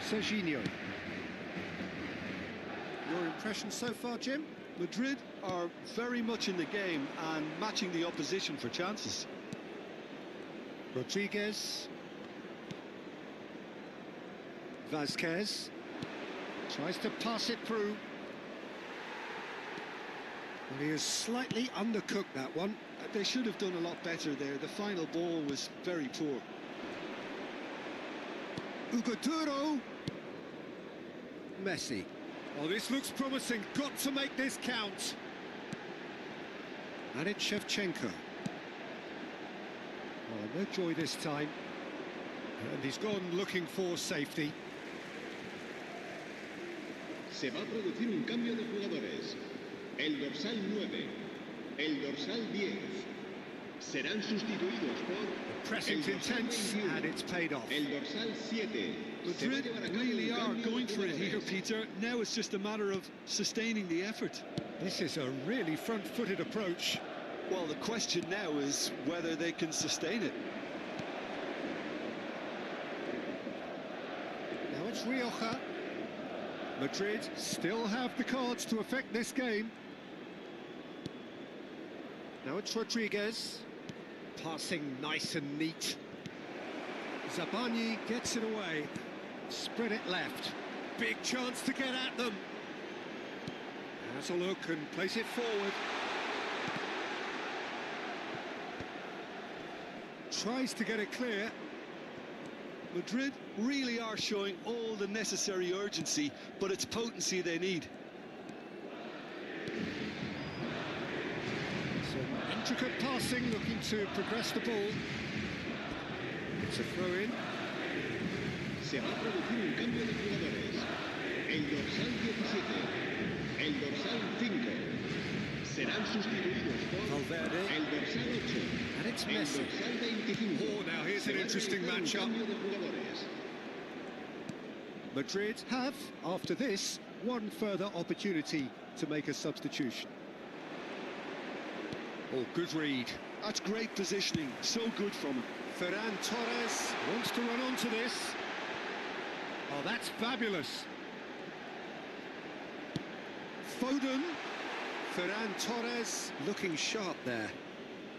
Serginho. Your impression so far, Jim? Madrid are very much in the game and matching the opposition for chances. Rodriguez. Vázquez. Tries to pass it through. Well, he has slightly undercooked that one. They should have done a lot better there. The final ball was very poor. Hugo Duro. Messi. Oh, this looks promising. Got to make this count. And it's Shevchenko. Oh, no joy this time. And he's gone looking for safety. Se va a producir un cambio de jugadores. El dorsal 9, el dorsal 10 serán sustituidos por Pressing's intense, and it's paid off. el dorsal 7. Madrid really are going for it here, Peter. Now it's just a matter of sustaining the effort. This is a really front-footed approach. Well, the question now is whether they can sustain it. Now it's Rioja. Madrid still have the cards to affect this game. Now it's Rodriguez. Passing nice and neat. Zabani gets it away. Spread it left. Big chance to get at them. Has a look and plays it forward. Tries to get it clear. Madrid really are showing all the necessary urgency, but it's potency they need. Some intricate passing, looking to progress the ball. It's a throw-in. Se va a producir un cambio de jugadores. El dorsal 17, el dorsal 5 serán sustituidos por Valverde. el dorsal 8, And it's el Messi. dorsal 25. Oh, now here's Se an va a interesting realizar un matchup. cambio de jugadores. Madrid have, after this, one further opportunity to make a substitution. Oh, good read. That's great positioning, so good from him. Ferran Torres wants to run onto this. Oh, that's fabulous. Foden. Ferran Torres looking sharp there.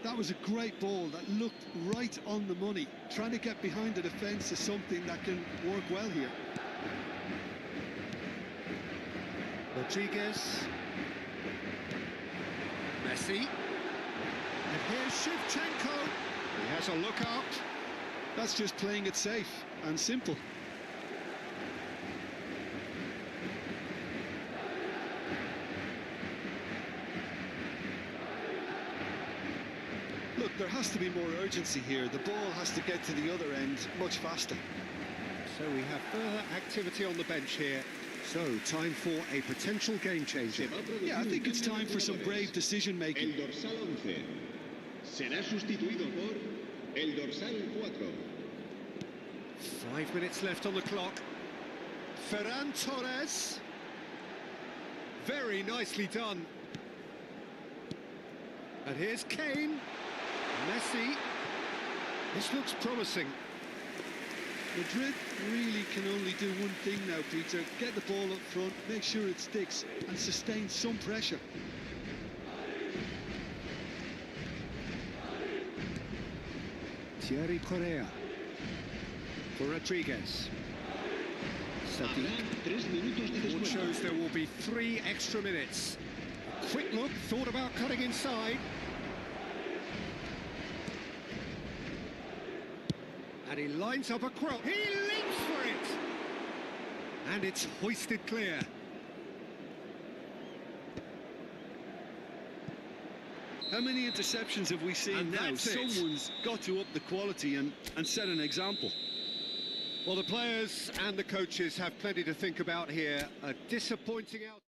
That was a great ball that looked right on the money. Trying to get behind the defence is something that can work well here. Rodriguez. Messi. And here's Shevchenko. He has a look out. That's just playing it safe and simple. Look, there has to be more urgency here. The ball has to get to the other end much faster. So we have further activity on the bench here. So, time for a potential game changer. Se va a producir Yeah, I un think it's cambio de time for some jugadores. brave decision-making. El dorsal 11 será sustituido por el dorsal 4. 5 minutes left on the clock. Ferran Torres. Very nicely done. And here's Kane. Messi. This looks promising. Madrid really can only do one thing now, Peter. Get the ball up front, make sure it sticks, and sustain some pressure. Thierry Correa. For Rodriguez. Habrá Sadiq. 3 minutos de Board descuento. shows there will be 3 extra minutes. A quick look, thought about cutting inside. And he lines up a cross. He leaps for it! And it's hoisted clear. How many interceptions have we seen And now? that's it. Someone's got to up the quality and set an example. Well, the players and the coaches have plenty to think about here. A disappointing out.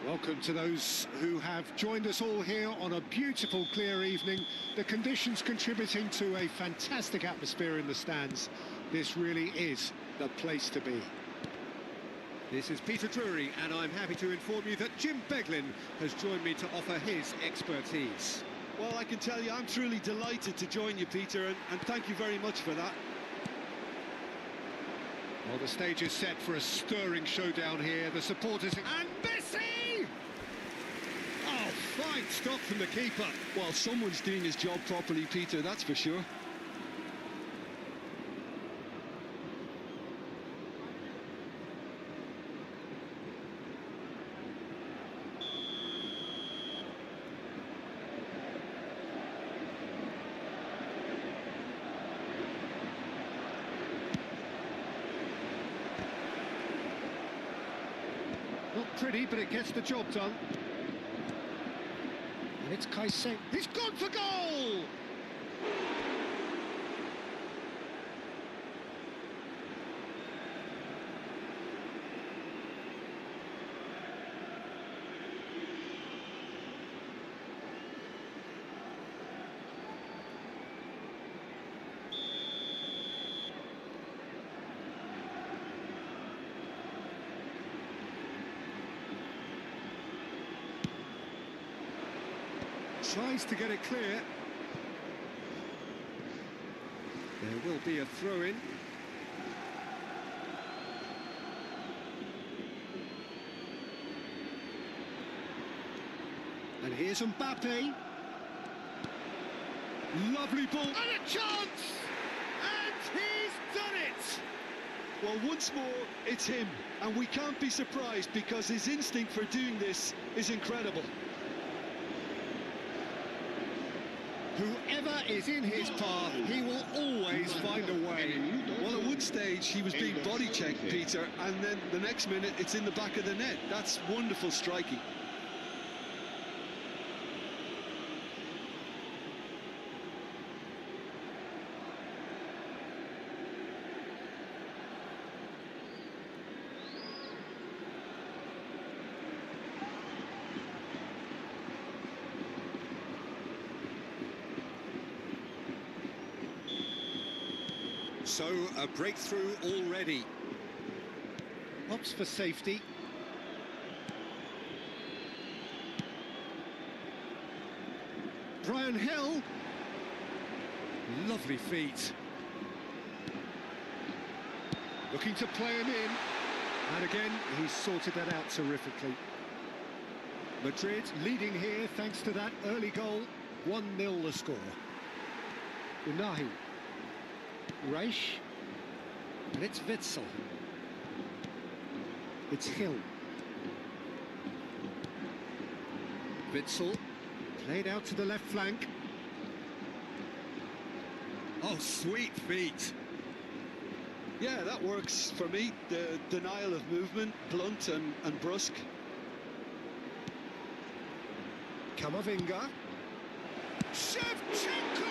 Welcome to those who have joined us all here on a beautiful, clear evening. The conditions contributing to a fantastic atmosphere in the stands. This really is the place to be. This is Peter Drury, and I'm happy to inform you that Jim Beglin has joined me to offer his expertise. Well, I can tell you, I'm truly delighted to join you, Peter, and thank you very much for that. Well, the stage is set for a stirring showdown here. The supporters... And Messi! Oh, fine stop from the keeper. Well, someone's doing his job properly, Peter, that's for sure. Not pretty, but it gets the job done. And it's Kaise. He's gone for goal! Tries to get it clear. There will be a throw-in. And here's Mbappe. Lovely ball. And a chance! And he's done it! Well, once more, it's him. And we can't be surprised because his instinct for doing this is incredible. Whoever is in his path, he will always find a way. Well, at one stage, he was being body-checked, Peter, and then the next minute, it's in the back of the net. That's wonderful striking. So, a breakthrough already. Opts for safety. Brian Hill. Lovely feet. Looking to play him in. And again, he's sorted that out terrifically. Madrid leading here thanks to that early goal. 1-0 the score. Unahi. Reich, and it's Witsel. It's Hill. Witsel, played out to the left flank. Oh, sweet feet. Yeah, that works for me. The denial of movement, blunt and brusque. Kamavinga. Shevchenko!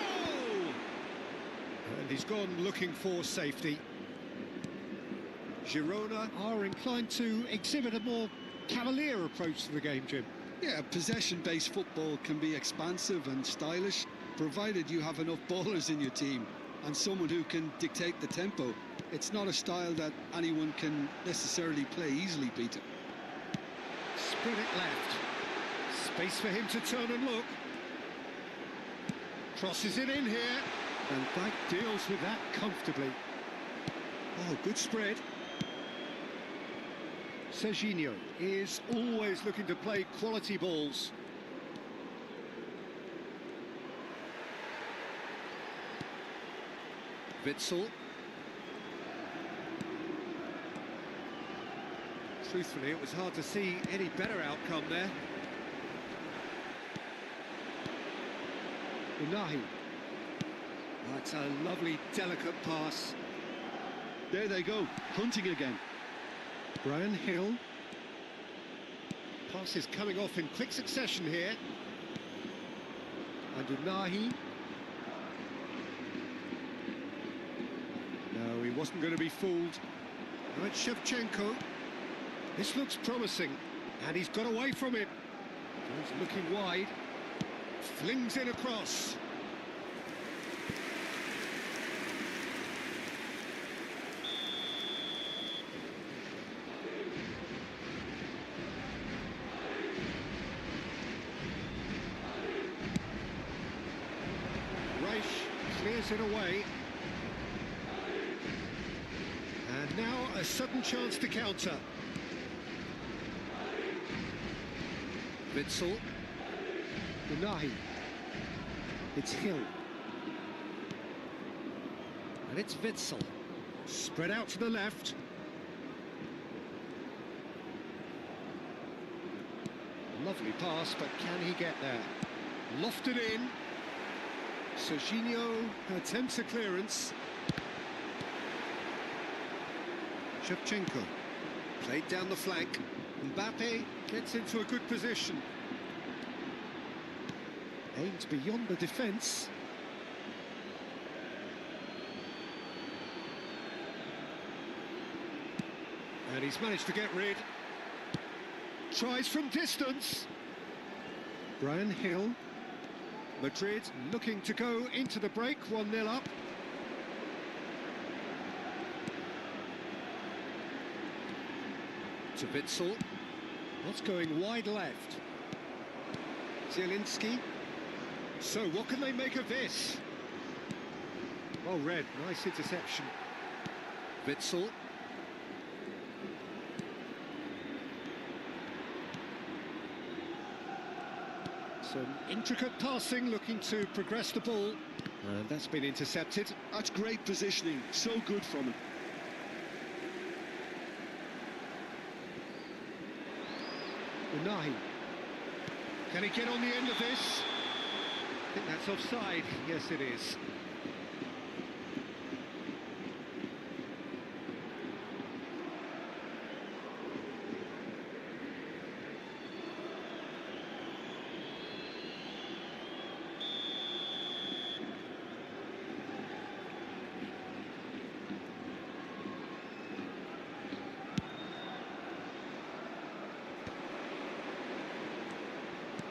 And he's gone looking for safety. Girona are inclined to exhibit a more cavalier approach to the game, Jim. Yeah, possession-based football can be expansive and stylish, provided you have enough ballers in your team and someone who can dictate the tempo. It's not a style that anyone can necessarily play easily, Peter. Spread it left. Space for him to turn and look. Crosses it in here. And Dijk deals with that comfortably. Oh, good spread. Serginho is always looking to play quality balls. Witsel. Truthfully, it was hard to see any better outcome there. Unahi. That's a lovely, delicate pass. There they go, hunting again. Brian Hill. Pass is coming off in quick succession here. And Unahi. No, he wasn't going to be fooled. Now it's Shevchenko. This looks promising. And he's got away from it. He's looking wide. Flings it across. Clears it away. And now a sudden chance to counter. Witsel. Unahi. It's Hill. And it's Witsel. Spread out to the left. Lovely pass, but can he get there? Lofted in. Serginho attempts a clearance. Shevchenko played down the flank. Mbappe gets into a good position. Aimed beyond the defence. And he's managed to get rid. Tries from distance. Bryan Gil. Madrid looking to go into the break, 1-0 up. To Witsel. That's going wide left. Zielinski. So what can they make of this? Well read, nice interception. Witsel. Some intricate passing, looking to progress the ball. And that's been intercepted. That's great positioning, so good from him. Unahi. Can he get on the end of this? I think that's offside. Yes, it is.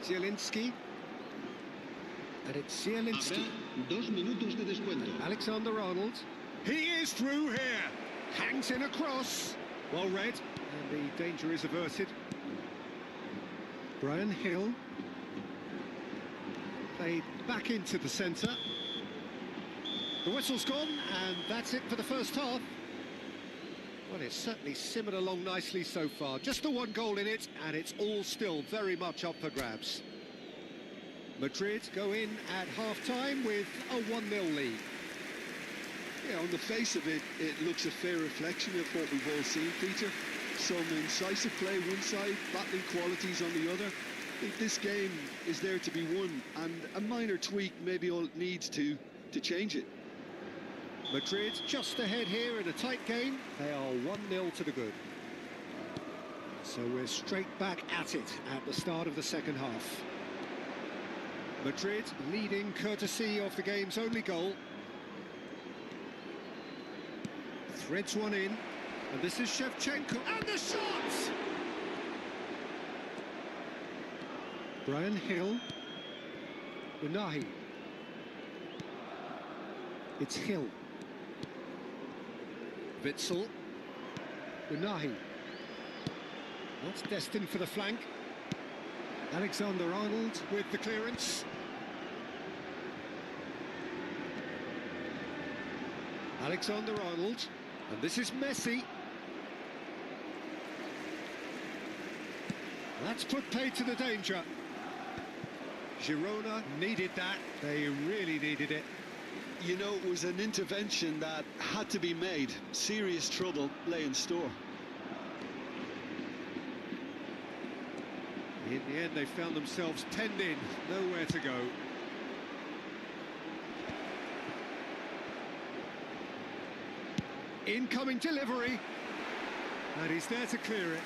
Zielinski. And it's Zielinski. Habrá 2 minutos de descuento. Alexander-Arnold. He is through here. Hangs in a cross. Well read. And the danger is averted. Bryan Gil. Played back into the centre. The whistle's gone, and that's it for the first half. Well, it's certainly simmered along nicely so far. Just the one goal in it, and it's all still very much up for grabs. Madrid go in at half-time with a 1-0 lead. Yeah, on the face of it, it looks a fair reflection of what we've all seen, Peter. Some incisive play one side, battling qualities on the other. I think this game is there to be won, and a minor tweak maybe all it needs to change it. Madrid just ahead here in a tight game. They are 1-0 to the good. So we're straight back at it at the start of the second half. Madrid leading courtesy of the game's only goal. Threads one in, and this is Shevchenko, and the shot! Bryan Gil. Unahi. It's Gil. Witsel. Unahi. That's destined for the flank. Alexander-Arnold with the clearance. Alexander-Arnold. And this is Messi. That's put paid to the danger. Girona needed that. They really needed it. You know, it was an intervention that had to be made. Serious trouble lay in store. In the end, they found themselves penned in, nowhere to go. Incoming delivery. And he's there to clear it.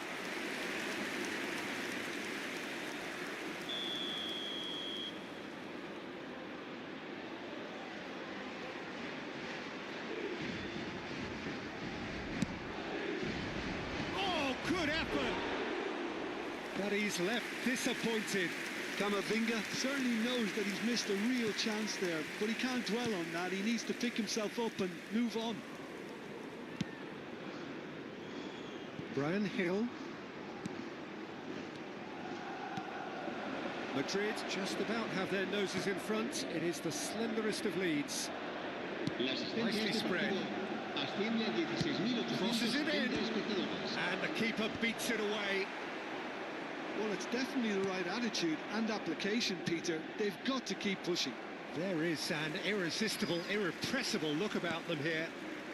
Good effort, but he's left disappointed. Camavinga certainly knows that he's missed a real chance there, but he can't dwell on that. He needs to pick himself up and move on. Bryan Gil. Madrid just about have their noses in front. It is the slenderest of leads. Nicely spread. Crosses it in, and the keeper beats it away. Well, it's definitely the right attitude and application, Peter. They've got to keep pushing. There is an irresistible, irrepressible look about them here.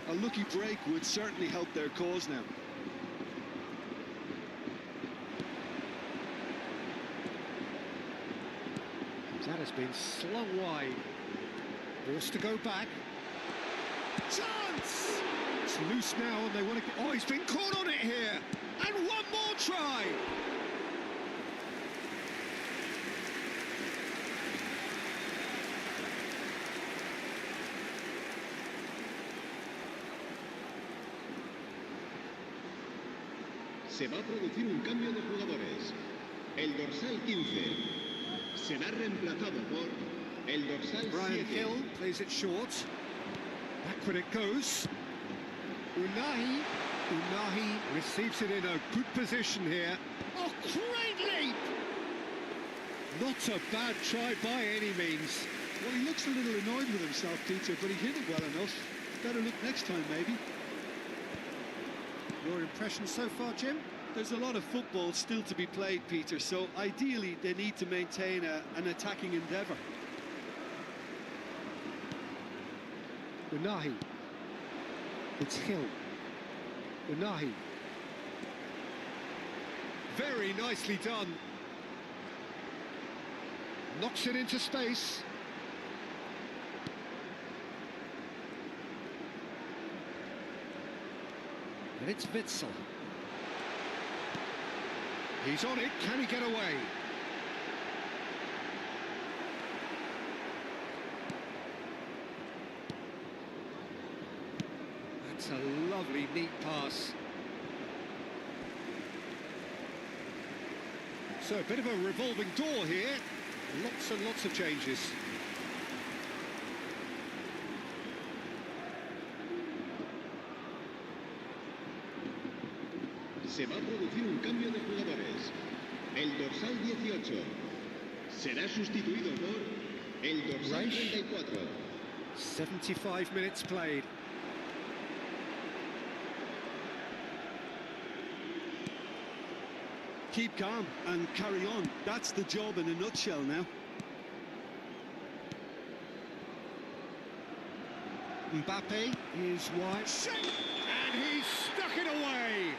A lucky break would certainly help their cause now. That has been slung wide. Forced to go back. Chance! It's loose now, and they want to... Oh, he's been caught on it here! And one more try! Se va a producir un cambio de jugadores. El dorsal 15 será reemplazado por el dorsal Brian 7. Hill plays it short. Backward it goes. Unahi. Unahi receives it in a good position here. Oh, great leap! Not a bad try by any means. Well, he looks a little annoyed with himself, Peter, but he hit it well enough. Better look next time, maybe. Your impression so far, Jim? There's a lot of football still to be played, Peter, so ideally they need to maintain an attacking endeavour. Unahi. It's Hill. Unahi. Very nicely done. Knocks it into space. And it's Witsel. He's on it. Can he get away? That's a lovely, neat pass. So a bit of a revolving door here. Lots and lots of changes. Se va a producir un cambio de jugadores. El dorsal 18 será sustituido por el dorsal Reich. 34. 75 minutes played. Keep calm and carry on. That's the job in a nutshell now. Mbappe is wide. And he's stuck it away.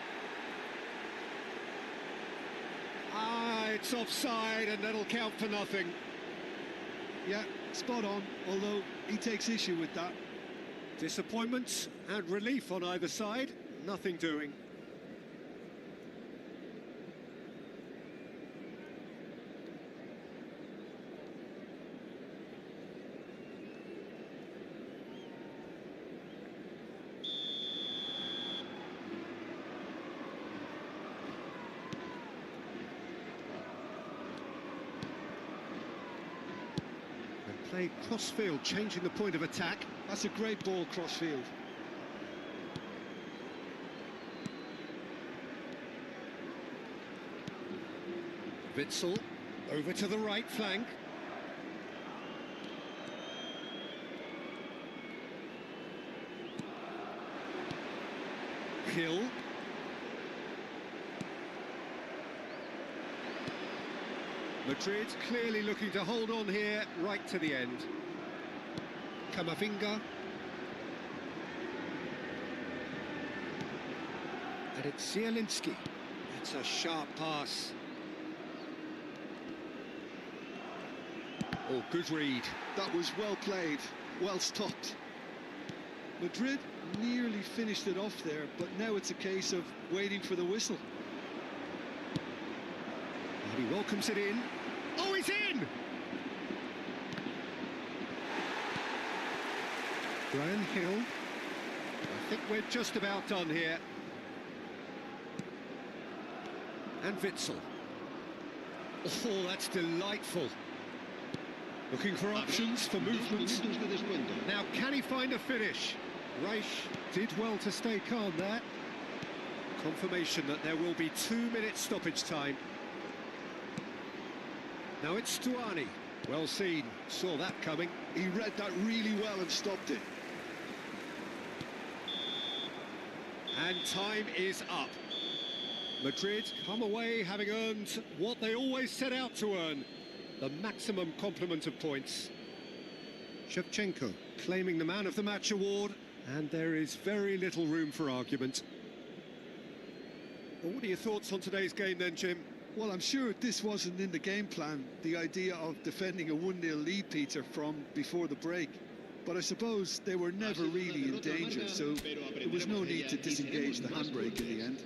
It's offside and that'll count for nothing. Yeah, spot on, although he takes issue with that. Disappointment and relief on either side. Nothing doing. Played cross-field, changing the point of attack. That's a great ball cross-field. Witsel over to the right flank. Hill. Madrid clearly looking to hold on here right to the end. Camavinga. And it's Zielinski. That's a sharp pass. Oh, good read. That was well played, well stopped. Madrid nearly finished it off there, but now it's a case of waiting for the whistle. And he welcomes it in. Oh, he's in! Brian Hill. I think we're just about done here. And Witsel. Oh, that's delightful. Looking for options for movements. Now, can he find a finish? Reich did well to stay calm there. Confirmation that there will be 2 minutes stoppage time. Now it's Stuani. Well seen. Saw that coming. He read that really well and stopped it. And time is up. Madrid come away having earned what they always set out to earn. The maximum complement of points. Shevchenko claiming the Man of the Match award, and there is very little room for argument. Well, what are your thoughts on today's game then, Jim? Well, I'm sure this wasn't in the game plan, the idea of defending a 1-0 lead, Peter, from before the break. But I suppose they were never really in danger, so there was no need to disengage the handbrake in the end.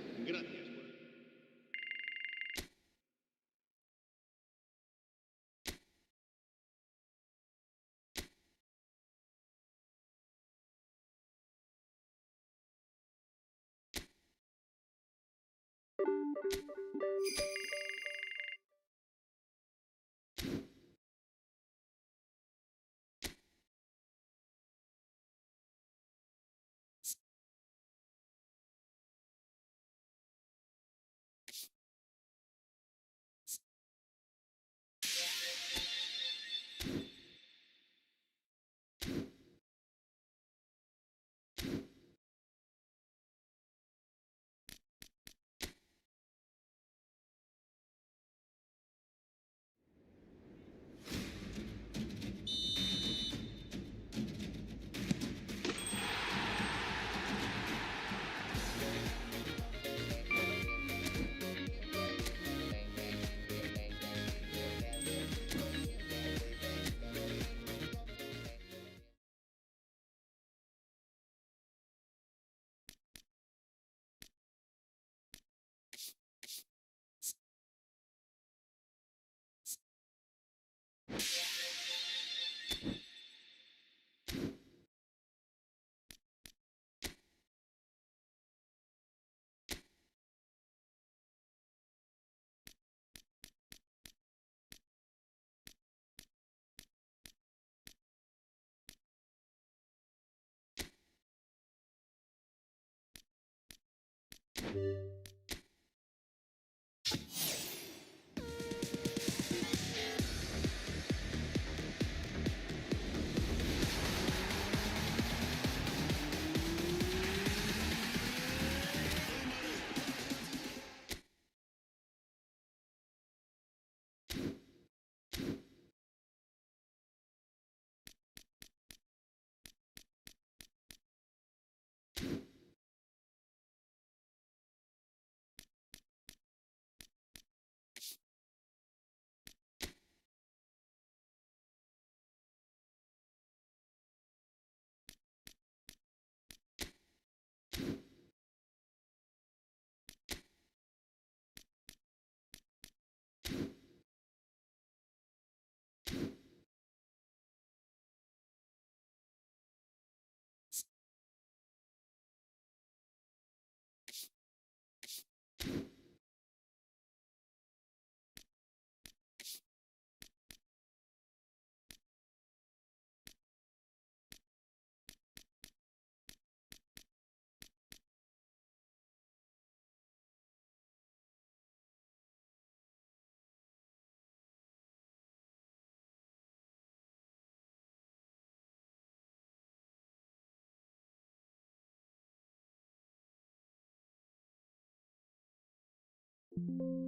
you